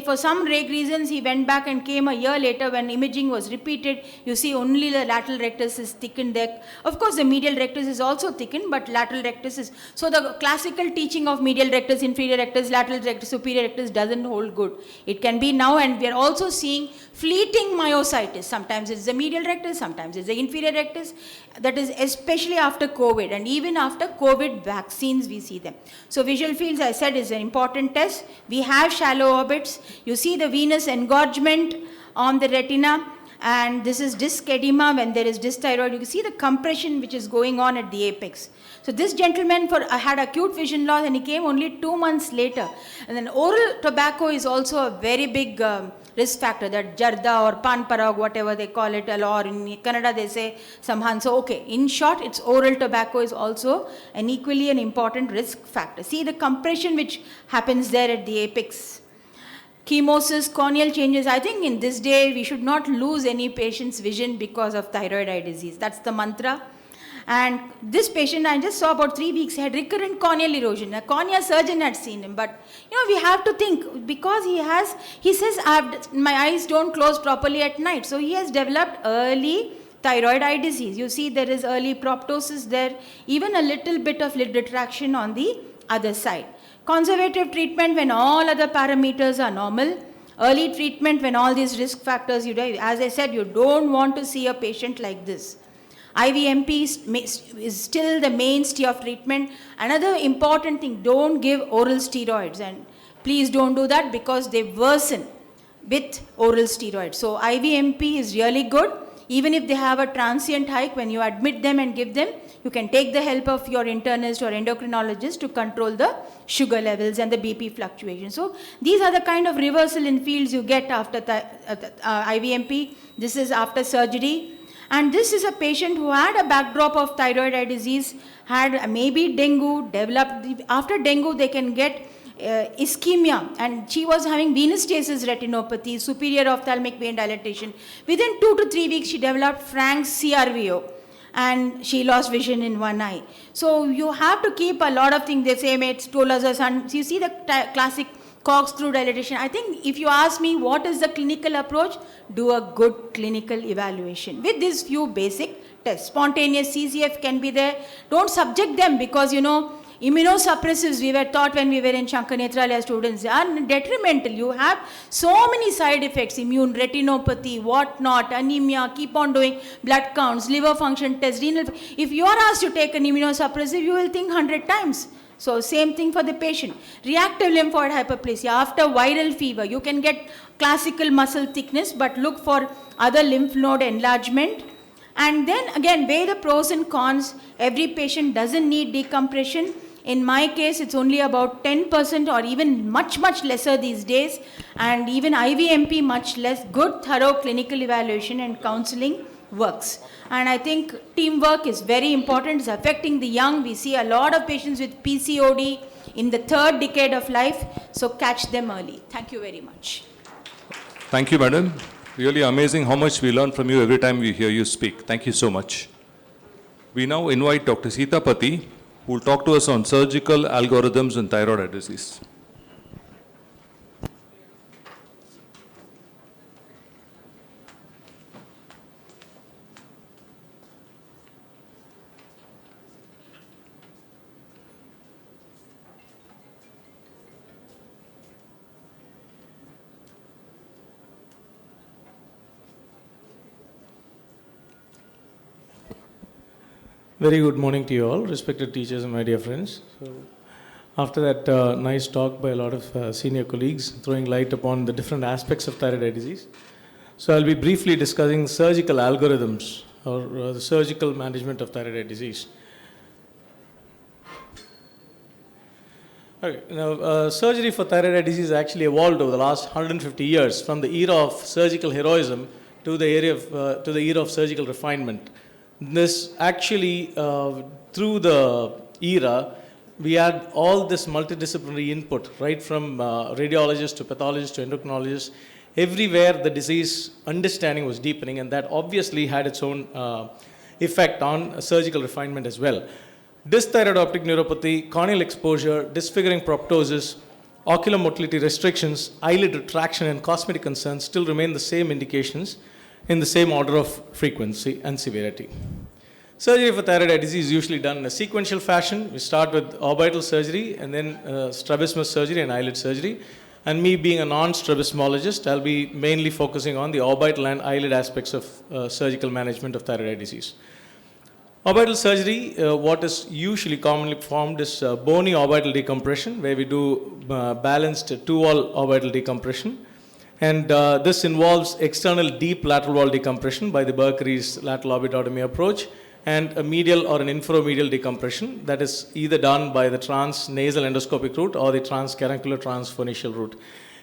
For some vague reasons, he went back and came a year later when imaging was repeated. You see only the lateral rectus is thickened there. Of course, the medial rectus is also thickened, but lateral rectus is. So the classical teaching of medial rectus, inferior rectus, lateral rectus, superior rectus doesn't hold good. It can be now, and we are also seeing fleeting myositis. Sometimes it's the medial rectus, sometimes it's the inferior rectus. That is especially after COVID, and even after COVID vaccines we see them. So visual fields, I said, is an important test. We have shallow orbits. You see the venous engorgement on the retina, and this is disc edema. When there is dysthyroid, you can see the compression which is going on at the apex. So this gentleman had acute vision loss, and he came only 2 months later. And then oral tobacco is also a very big risk factor, that jarda or pan parag, whatever they call it, or in Kannada they say samhan. So okay, in short, it's oral tobacco is also an equally an important risk factor. See the compression which happens there at the apex. Chemosis, corneal changes. I think in this day we should not lose any patient's vision because of thyroid eye disease. That's the mantra. And this patient I just saw about 3 weeks had recurrent corneal erosion. A cornea surgeon had seen him, but we have to think, because he says my eyes don't close properly at night. So he has developed early thyroid eye disease. You see there is early proptosis there, even a little bit of lid retraction on the other side. Conservative treatment when all other parameters are normal. Early treatment when all these risk factors, as I said, you don't want to see a patient like this. IVMP is still the mainstay of treatment. Another important thing, don't give oral steroids, and please don't do that because they worsen with oral steroids. So IVMP is really good. Even if they have a transient hike, when you admit them and give them, you can take the help of your internist or endocrinologist to control the sugar levels and the BP fluctuation. So these are the kind of reversal in fields you get after IVMP. This is after surgery. And this is a patient who had a backdrop of thyroid eye disease, had maybe dengue, developed. After dengue, they can get ischemia, and she was having venous stasis retinopathy, superior ophthalmic vein dilatation. Within 2 to 3 weeks, she developed frank CRVO, and she lost vision in one eye. So you have to keep a lot of things. They say it's told us a son. You see the classic corkscrew dilatation. I think if you ask me what is the clinical approach, do a good clinical evaluation with these few basic tests. Spontaneous CCF can be there. Don't subject them because, immunosuppressives, we were taught when we were in Shankanetralaya students, are detrimental. You have so many side effects, immune retinopathy, whatnot, anemia, keep on doing blood counts, liver function tests, renal. If you are asked to take an immunosuppressive, you will think 100 times. So same thing for the patient. Reactive lymphoid hyperplasia, after viral fever, you can get classical muscle thickness, but look for other lymph node enlargement. And then again, weigh the pros and cons. Every patient doesn't need decompression. In my case, it's only about 10% or even much, much lesser these days. And even IVMP much less. Good, thorough clinical evaluation and counseling works. And I think teamwork is very important. It's affecting the young. We see a lot of patients with PCOD in the 3rd decade of life. So catch them early. Thank you very much. Thank you, madam. Really amazing how much we learn from you every time we hear you speak. Thank you so much. We now invite Dr. Sitapati, who will talk to us on surgical algorithms in thyroid eye disease. Very good morning to you all, respected teachers and my dear friends. So, after that nice talk by a lot of senior colleagues throwing light upon the different aspects of thyroid eye disease, so I'll be briefly discussing surgical algorithms or the surgical management of thyroid eye disease. Okay, now, surgery for thyroid eye disease actually evolved over the last 150 years from the era of surgical heroism to the era of surgical refinement. This actually, through the era, we had all this multidisciplinary input, right from radiologists to pathologists to endocrinologists. Everywhere the disease understanding was deepening, and that obviously had its own effect on surgical refinement as well. Dysthyroid optic neuropathy, corneal exposure, disfiguring proptosis, ocular motility restrictions, eyelid retraction, and cosmetic concerns still remain the same indications in the same order of frequency and severity. Surgery for thyroid eye disease is usually done in a sequential fashion. We start with orbital surgery and then strabismus surgery and eyelid surgery. And me being a non-strabismologist, I'll be mainly focusing on the orbital and eyelid aspects of surgical management of thyroid eye disease. Orbital surgery, what is usually commonly performed is bony orbital decompression, where we do balanced two-wall orbital decompression. And this involves external deep lateral wall decompression by the Berkery's lateral orbitotomy approach, and a medial or an infromedial decompression that is either done by the transnasal endoscopic route or the transcaruncular transpharyngeal route.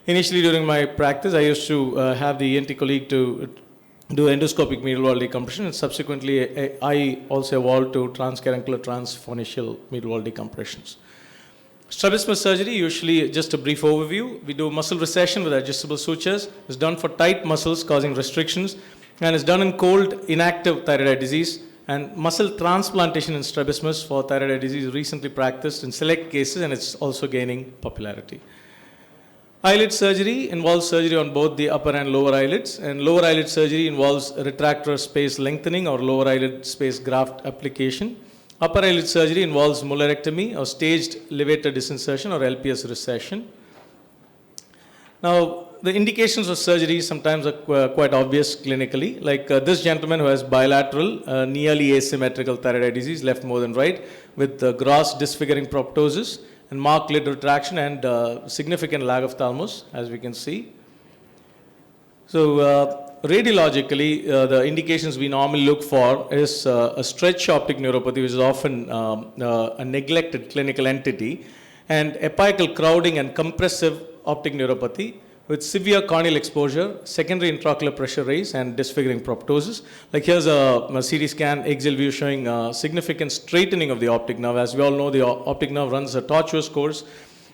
Initially during my practice, I used to have the ENT colleague to do endoscopic medial wall decompression, and subsequently I also evolved to transcaruncular transpharyngeal medial wall decompressions. Strabismus surgery, usually just a brief overview. We do muscle recession with adjustable sutures. It's done for tight muscles causing restrictions, and it's done in cold, inactive thyroid eye disease. And muscle transplantation in strabismus for thyroid eye disease is recently practiced in select cases, and it's also gaining popularity. Eyelid surgery involves surgery on both the upper and lower eyelids, and lower eyelid surgery involves retractor space lengthening or lower eyelid space graft application. Upper eyelid surgery involves molarectomy or staged levator disinsertion or LPS recession. Now, the indications of surgery sometimes are quite obvious clinically, like this gentleman who has bilateral, nearly asymmetrical thyroid eye disease, left more than right, with gross disfiguring proptosis and marked lid retraction and significant lag of thalamus, as we can see. So, radiologically, the indications we normally look for is a stretch optic neuropathy, which is often a neglected clinical entity, and apical crowding and compressive optic neuropathy with severe corneal exposure, secondary intraocular pressure raise, and disfiguring proptosis. Like here's a CT scan axial view showing significant straightening of the optic nerve. As we all know, the optic nerve runs a tortuous course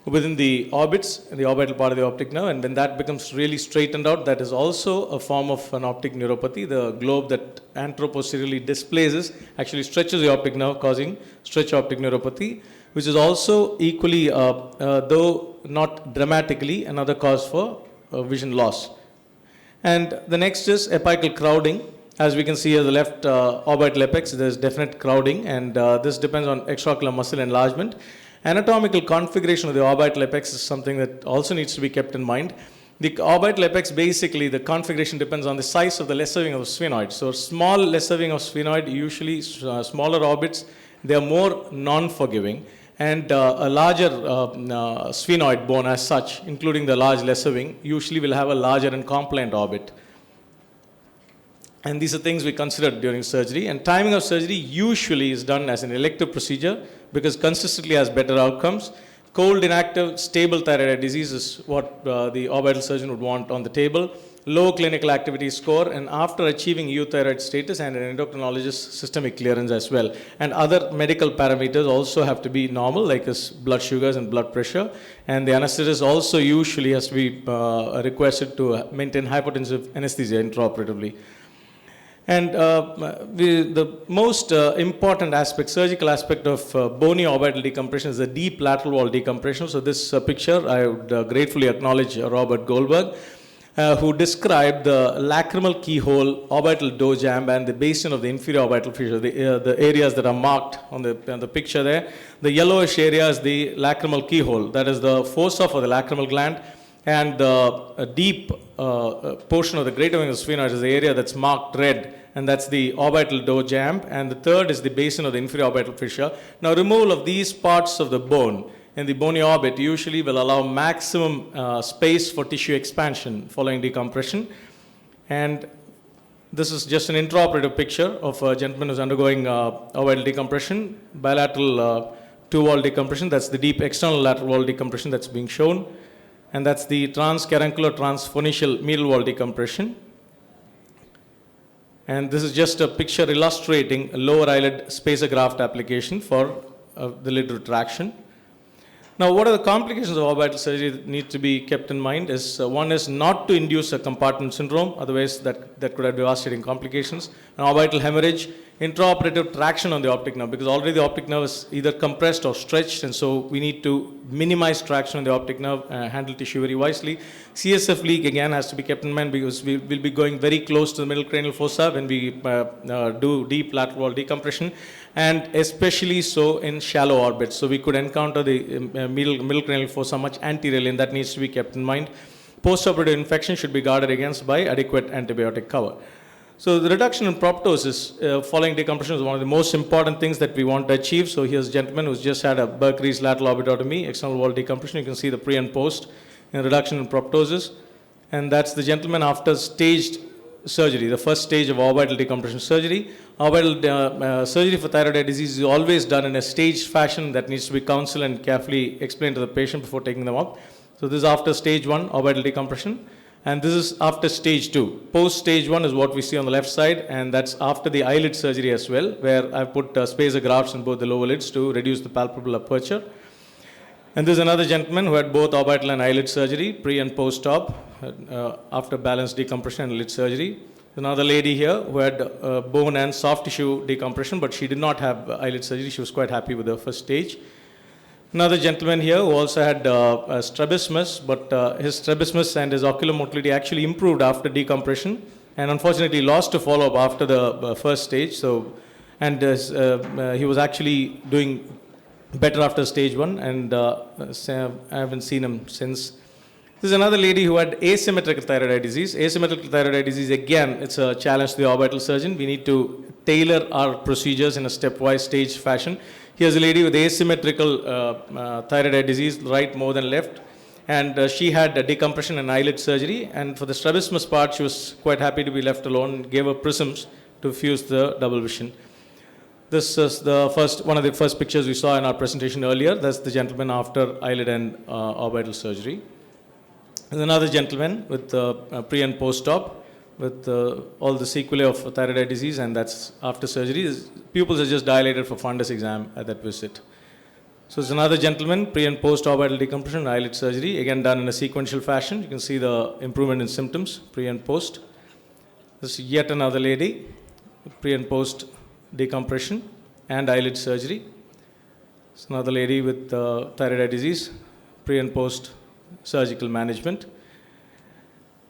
within the orbits, the orbital part of the optic nerve, and when that becomes really straightened out, that is also a form of an optic neuropathy. The globe that anteroposteriorly displaces actually stretches the optic nerve, causing stretch optic neuropathy, which is also equally, though not dramatically, another cause for vision loss. And the next is apical crowding. As we can see at the left orbital apex, there is definite crowding, and this depends on extraocular muscle enlargement. Anatomical configuration of the orbital apex is something that also needs to be kept in mind. The orbital apex, basically, the configuration depends on the size of the lesser wing of the sphenoid. So, small lesser wing of sphenoid, usually smaller orbits, they are more non-forgiving. And a larger sphenoid bone as such, including the large lesser wing, usually will have a larger and compliant orbit. And these are things we consider during surgery. And timing of surgery usually is done as an elective procedure because consistently has better outcomes. Cold, inactive, stable thyroid eye disease is what the orbital surgeon would want on the table. Low clinical activity score, and after achieving euthyroid status and an endocrinologist's systemic clearance as well. And other medical parameters also have to be normal, like blood sugars and blood pressure. And the anesthetist also usually has to be requested to maintain hypotensive anesthesia intraoperatively. And the most important aspect, surgical aspect of bony orbital decompression is the deep lateral wall decompression. So this picture, I would gratefully acknowledge Robert Goldberg, who described the lacrimal keyhole, orbital door jamb, and the basin of the inferior orbital fissure, the areas that are marked on the picture there. The yellowish area is the lacrimal keyhole, that is the fossa for the lacrimal gland, and the deep portion of the greater wing of the sphenoid is the area that's marked red, and that's the orbital door jamb, and the third is the basin of the inferior orbital fissure. Now, removal of these parts of the bone in the bony orbit usually will allow maximum space for tissue expansion following decompression. And this is just an intraoperative picture of a gentleman who's undergoing orbital decompression, bilateral two-wall decompression. That's the deep external lateral wall decompression that's being shown. And that's the transcaruncular transpharyngeal medial wall decompression. And this is just a picture illustrating a lower eyelid spacer graft application for the lid retraction. Now, what are the complications of orbital surgery that need to be kept in mind is one is not to induce a compartment syndrome, otherwise that could have devastating complications. An orbital hemorrhage, intraoperative traction on the optic nerve, because already the optic nerve is either compressed or stretched, and so we need to minimize traction on the optic nerve, handle tissue very wisely. CSF leak again has to be kept in mind because we will be going very close to the middle cranial fossa when we do deep lateral wall decompression, and especially so in shallow orbits. So we could encounter the middle cranial fossa much anteriorly, and that needs to be kept in mind. Postoperative infection should be guarded against by adequate antibiotic cover. So the reduction in proptosis following decompression is one of the most important things that we want to achieve. So here's a gentleman who's just had a Berkeley's lateral orbitotomy, external wall decompression. You can see the pre and post in reduction in proptosis. And that's the gentleman after staged surgery, the first stage of orbital decompression surgery. Orbital surgery for thyroid eye disease is always done in a staged fashion that needs to be counseled and carefully explained to the patient before taking them up. So this is after stage 1, orbital decompression. And this is after stage 2. Post stage 1 is what we see on the left side, and that's after the eyelid surgery as well, where I've put spacer grafts in both the lower lids to reduce the palpebral aperture. And there's another gentleman who had both orbital and eyelid surgery, pre and post op, after balanced decompression and lid surgery. Another lady here who had bone and soft tissue decompression, but she did not have eyelid surgery. She was quite happy with the first stage. Another gentleman here who also had strabismus, but his strabismus and his ocular motility actually improved after decompression, and unfortunately lost to follow-up after the first stage. So, and he was actually doing better after stage 1, and I haven't seen him since. This is another lady who had asymmetrical thyroid eye disease. Asymmetrical thyroid eye disease, again, it's a challenge to the orbital surgeon. We need to tailor our procedures in a stepwise stage fashion. Here's a lady with asymmetrical thyroid eye disease, right more than left. And she had a decompression and eyelid surgery. And for the strabismus part, she was quite happy to be left alone, gave her prisms to fuse the double vision. This is the one of the first pictures we saw in our presentation earlier. That's the gentleman after eyelid and orbital surgery. There's another gentleman with pre and post-op with all the sequelae of thyroid eye disease, and that's after surgery. His pupils are just dilated for fundus exam at that visit. So it's another gentleman, pre and post-orbital decompression, eyelid surgery, again done in a sequential fashion. You can see the improvement in symptoms, pre and post. This is yet another lady, pre and post decompression and eyelid surgery. It's another lady with thyroid eye disease, pre and post surgical management.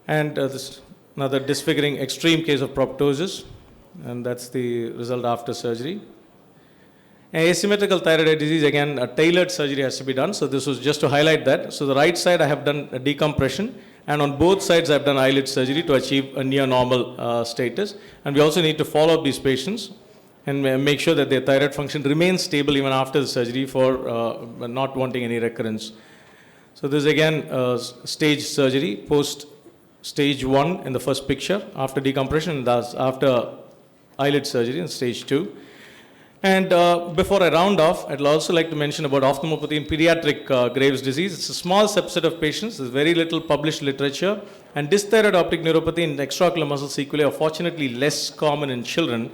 And this another disfiguring extreme case of proptosis, and that's the result after surgery. Asymmetrical thyroid eye disease, again, a tailored surgery has to be done. So this was just to highlight that. So the right side I have done a decompression, and on both sides I've done eyelid surgery to achieve a near normal status. And we also need to follow up these patients and make sure that their thyroid function remains stable even after the surgery for not wanting any recurrence. So this is again stage surgery, post stage 1 in the first picture, after decompression, that's after eyelid surgery in stage 2. And before I round off, I'd also like to mention about ophthalmopathy in pediatric Graves' disease. It's a small subset of patients. There's very little published literature. And dysthyroid optic neuropathy in extraocular muscle sequelae are fortunately less common in children,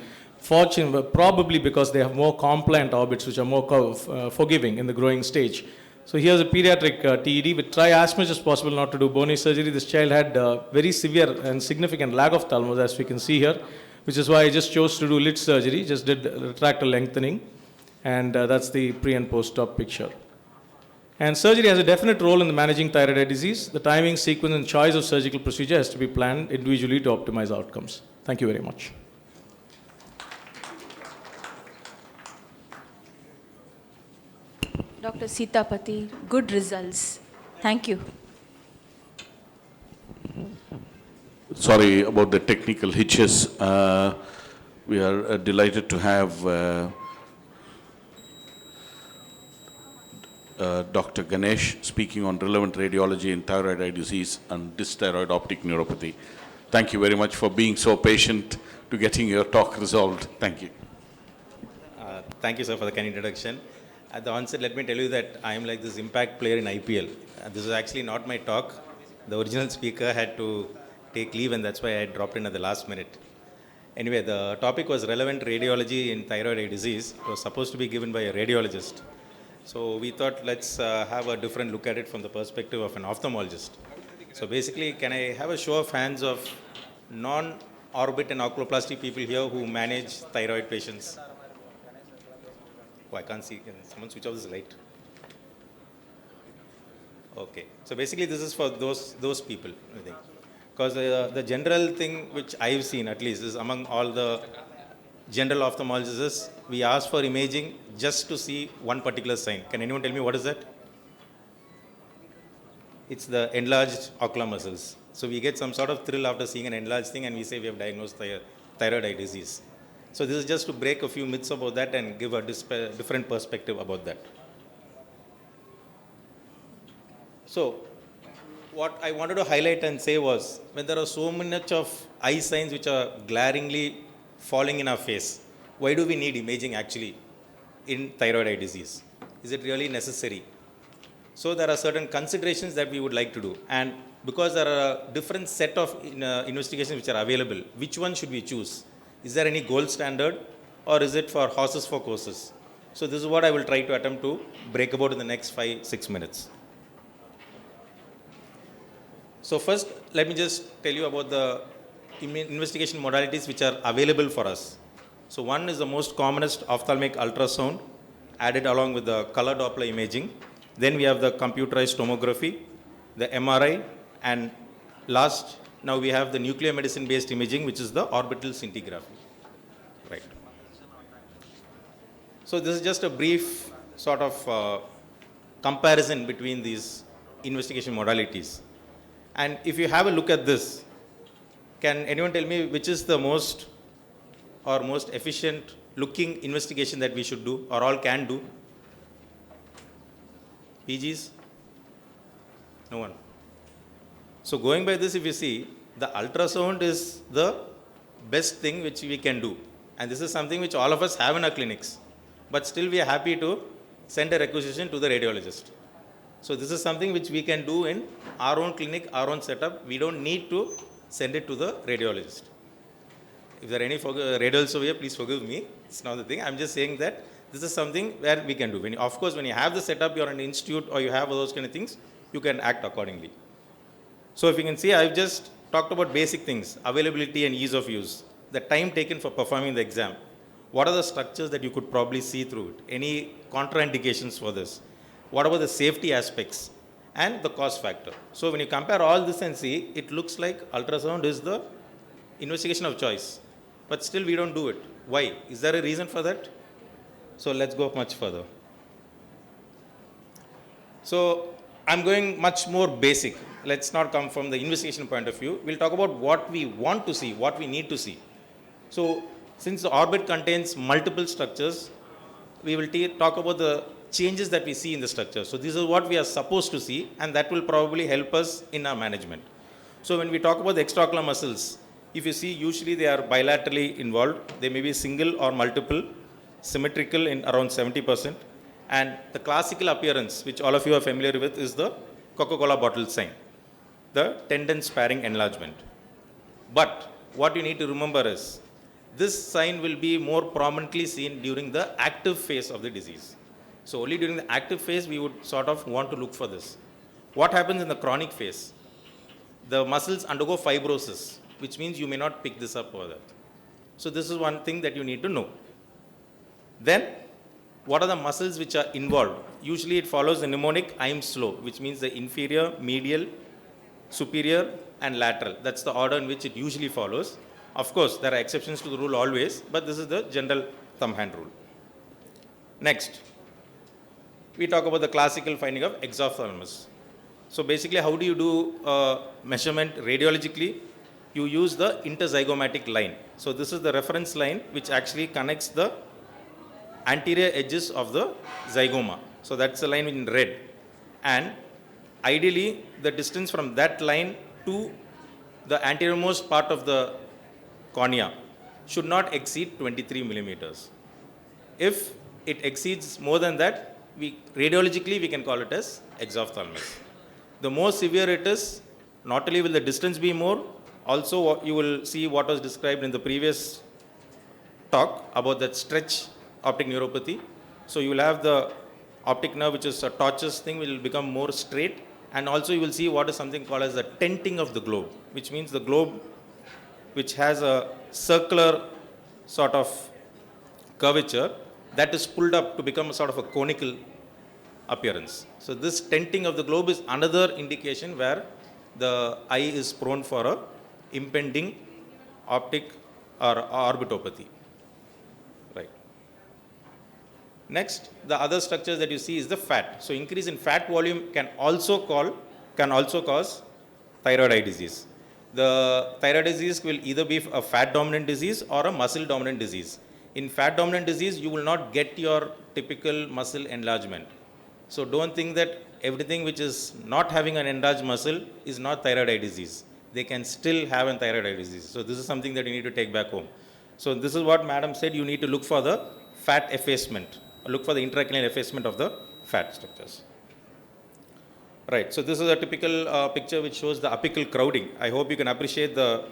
probably because they have more compliant orbits, which are more forgiving in the growing stage. So here's a pediatric TED. We try as much as possible not to do bony surgery. This child had very severe and significant lag of thalamus, as we can see here, which is why I just chose to do lid surgery, just did retractor lengthening, and that's the pre and post-op picture. And surgery has a definite role in the managing thyroid eye disease. The timing, sequence, and choice of surgical procedure has to be planned individually to optimize outcomes. Thank you very much. Dr. Sitapati, good results. Thank you. Sorry about the technical hitches. We are delighted to have Dr. Ganesh speaking on relevant radiology in thyroid eye disease and dysthyroid optic neuropathy. Thank you very much for being so patient to getting your talk resolved. Thank you. Thank you, sir, for the kind introduction. At the onset, let me tell you that I am like this impact player in IPL. This is actually not my talk. The original speaker had to take leave, and that's why I dropped in at the last minute. Anyway, the topic was relevant radiology in thyroid eye disease. It was supposed to be given by a radiologist. So we thought let's have a different look at it from the perspective of an ophthalmologist. So basically, can I have a show of hands of non-orbit and oculoplasty people here who manage thyroid patients? Oh, I can't see. Can someone switch off this light? Okay. So basically, this is for those people, I think. Because the general thing which I've seen, at least, is among all the general ophthalmologists, is we ask for imaging just to see one particular sign. Can anyone tell me what is that? It's the enlarged ocular muscles. So we get some sort of thrill after seeing an enlarged thing, and we say we have diagnosed thyroid eye disease. So this is just to break a few myths about that and give a different perspective about that. So what I wanted to highlight and say was, when there are so much of eye signs which are glaringly falling in our face, why do we need imaging actually in thyroid eye disease? Is it really necessary? So there are certain considerations that we would like to do, and because there are a different set of investigations which are available, which one should we choose? Is there any gold standard, or is it for horses for courses? So this is what I will try to attempt to break about in the next 5-6 minutes. So first, let me just tell you about the investigation modalities which are available for us. So one is the most commonest, ophthalmic ultrasound, added along with the color Doppler imaging. Then we have the computerized tomography, the MRI, and last, now we have the nuclear medicine based imaging, which is the orbital scintigraphy. Right. So this is just a brief sort of comparison between these investigation modalities. And if you have a look at this, can anyone tell me which is the most efficient looking investigation that we should do, or all can do? PGs? No one. So going by this, if you see, the ultrasound is the best thing which we can do. And this is something which all of us have in our clinics. But still we are happy to send a requisition to the radiologist. So this is something which we can do in our own clinic, our own setup. We don't need to send it to the radiologist. If there are any radiologists over here, please forgive me. It's not the thing. I'm just saying that this is something where we can do. Of course, when you have the setup, you're in an institute or you have those kind of things, you can act accordingly. So if you can see, I've just talked about basic things, availability and ease of use, the time taken for performing the exam. What are the structures that you could probably see through it? Any contraindications for this? What about the safety aspects and the cost factor? So when you compare all this and see, it looks like ultrasound is the investigation of choice. But still we don't do it. Why? Is there a reason for that? So let's go much further. So I'm going much more basic. Let's not come from the investigation point of view. We'll talk about what we want to see, what we need to see. So since the orbit contains multiple structures, we will talk about the changes that we see in the structure. So this is what we are supposed to see, and that will probably help us in our management. So when we talk about the extraocular muscles, if you see, usually they are bilaterally involved. They may be single or multiple, symmetrical in around 70%. And the classical appearance, which all of you are familiar with, is the Coca-Cola bottle sign, the tendon sparing enlargement. But what you need to remember is, this sign will be more prominently seen during the active phase of the disease. So only during the active phase, we would sort of want to look for this. What happens in the chronic phase? The muscles undergo fibrosis, which means you may not pick this up further. So this is one thing that you need to know. Then, what are the muscles which are involved? Usually it follows the mnemonic Imes law, which means the inferior, medial, superior, and lateral. That's the order in which it usually follows. Of course, there are exceptions to the rule always, but this is the general thumb hand rule. Next, we talk about the classical finding of exophthalmos. So basically, how do you do measurement radiologically? You use the interzygomatic line. So this is the reference line which actually connects the anterior edges of the zygoma. So that's the line in red. And ideally, the distance from that line to the anteriormost part of the cornea should not exceed 23 millimeters. If it exceeds more than that, radiologically we can call it as exophthalmos. The more severe it is, not only will the distance be more, also you will see what was described in the previous talk about that stretch optic neuropathy. So you will have the optic nerve, which is a tortuous thing, will become more straight. And also you will see what is something called as the tenting of the globe, which means the globe which has a circular sort of curvature that is pulled up to become a sort of a conical appearance. So this tenting of the globe is another indication where the eye is prone for a impending optic or orbitopathy. Right. Next, the other structures that you see is the fat. So increase in fat volume can also cause thyroid eye disease. The thyroid disease will either be a fat dominant disease or a muscle dominant disease. In fat dominant disease, you will not get your typical muscle enlargement. So don't think that everything which is not having an enlarged muscle is not thyroid eye disease. They can still have a thyroid eye disease. So this is something that you need to take back home. So this is what madam said, you need to look for the fat effacement, look for the intracranial effacement of the fat structures. Right, so this is a typical picture which shows the apical crowding. I hope you can appreciate the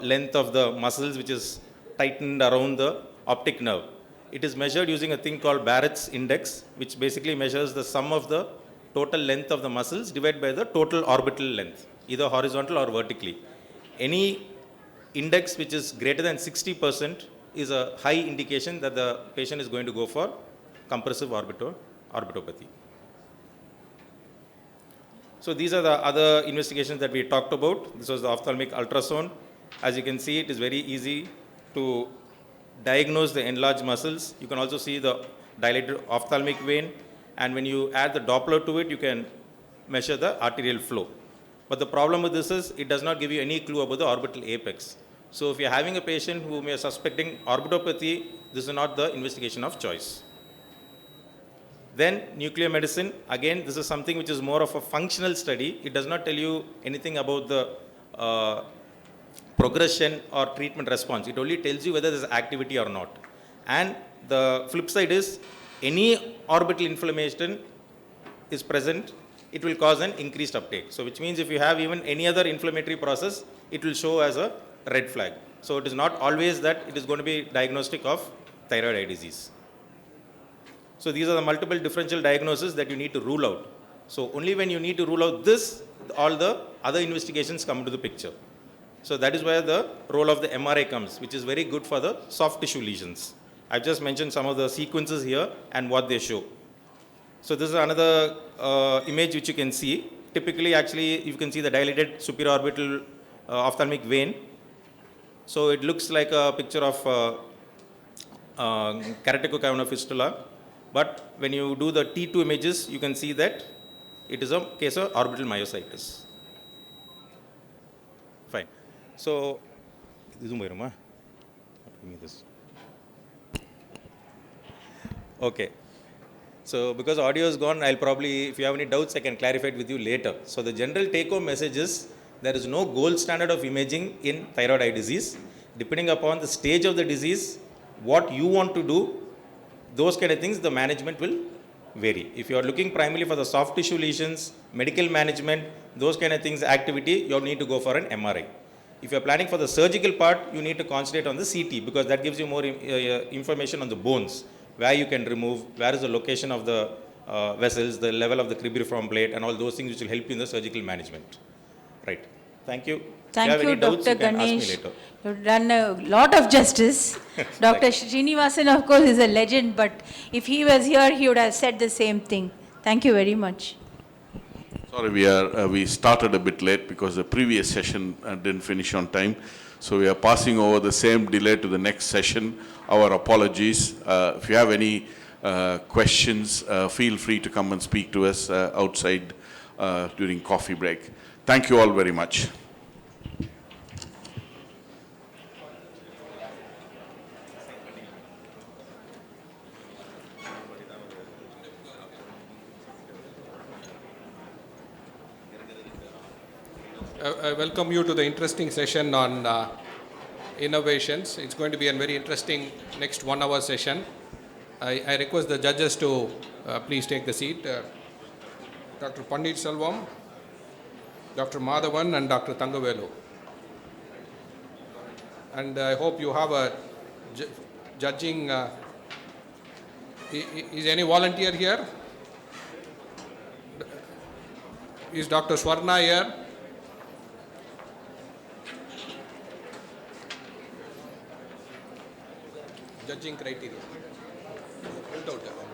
length of the muscles which is tightened around the optic nerve. It is measured using a thing called Barrett's index, which basically measures the sum of the total length of the muscles divided by the total orbital length, either horizontal or vertically. Any index which is greater than 60% is a high indication that the patient is going to go for compressive orbitopathy. So these are the other investigations that we talked about. This was the ophthalmic ultrasound. As you can see, it is very easy to diagnose the enlarged muscles. You can also see the dilated ophthalmic vein, and when you add the Doppler to it, you can measure the arterial flow. But the problem with this is it does not give you any clue about the orbital apex. So if you're having a patient whom you're suspecting orbitopathy, this is not the investigation of choice. Then nuclear medicine, again, this is something which is more of a functional study. It does not tell you anything about the progression or treatment response. It only tells you whether there's activity or not. And the flip side is any orbital inflammation is present, it will cause an increased uptake. So which means if you have even any other inflammatory process, it will show as a red flag. So it is not always that it is going to be diagnostic of thyroid eye disease. So these are the multiple differential diagnoses that you need to rule out. So only when you need to rule out this, all the other investigations come into the picture. So that is where the role of the MRI comes, which is very good for the soft tissue lesions. I've just mentioned some of the sequences here and what they show. So this is another image which you can see. Typically, actually, you can see the dilated superior orbital ophthalmic vein. So it looks like a picture of keratoconcavenator fistula. But when you do the T2 images, you can see that it is a case of orbital myositis. Fine. So, give me this. Okay. So, because audio is gone, I'll probably, if you have any doubts, I can clarify it with you later. So, the general take-home message is there is no gold standard of imaging in thyroid eye disease. Depending upon the stage of the disease, what you want to do, those kind of things, the management will vary. If you are looking primarily for the soft tissue lesions, medical management, those kind of things, activity, you need to go for an MRI. If you are planning for the surgical part, you need to concentrate on the CT because that gives you more information on the bones, where you can remove, where is the location of the vessels, the level of the cribriform plate, and all those things which will help you in the surgical management. Right. Thank you. Thank you, Dr. Ganesh. You've done a lot of justice. Dr. Srinivasan, of course, is a legend, but if he was here, he would have said the same thing. Thank you very much. Sorry, we started a bit late because the previous session didn't finish on time. So we are passing over the same delay to the next session. Our apologies. If you have any questions, feel free to come and speak to us outside during coffee break. Thank you all very much. I welcome you to the interesting session on innovations. It's going to be a very interesting next 1 hour session. I request the judges to please take the seat. Dr. Pandit Selvam, Dr. Madhavan and Dr. Thangavelu. And I hope you have a judging. Is any volunteer here? Is Dr. Swarna here? Judging criteria. Print out.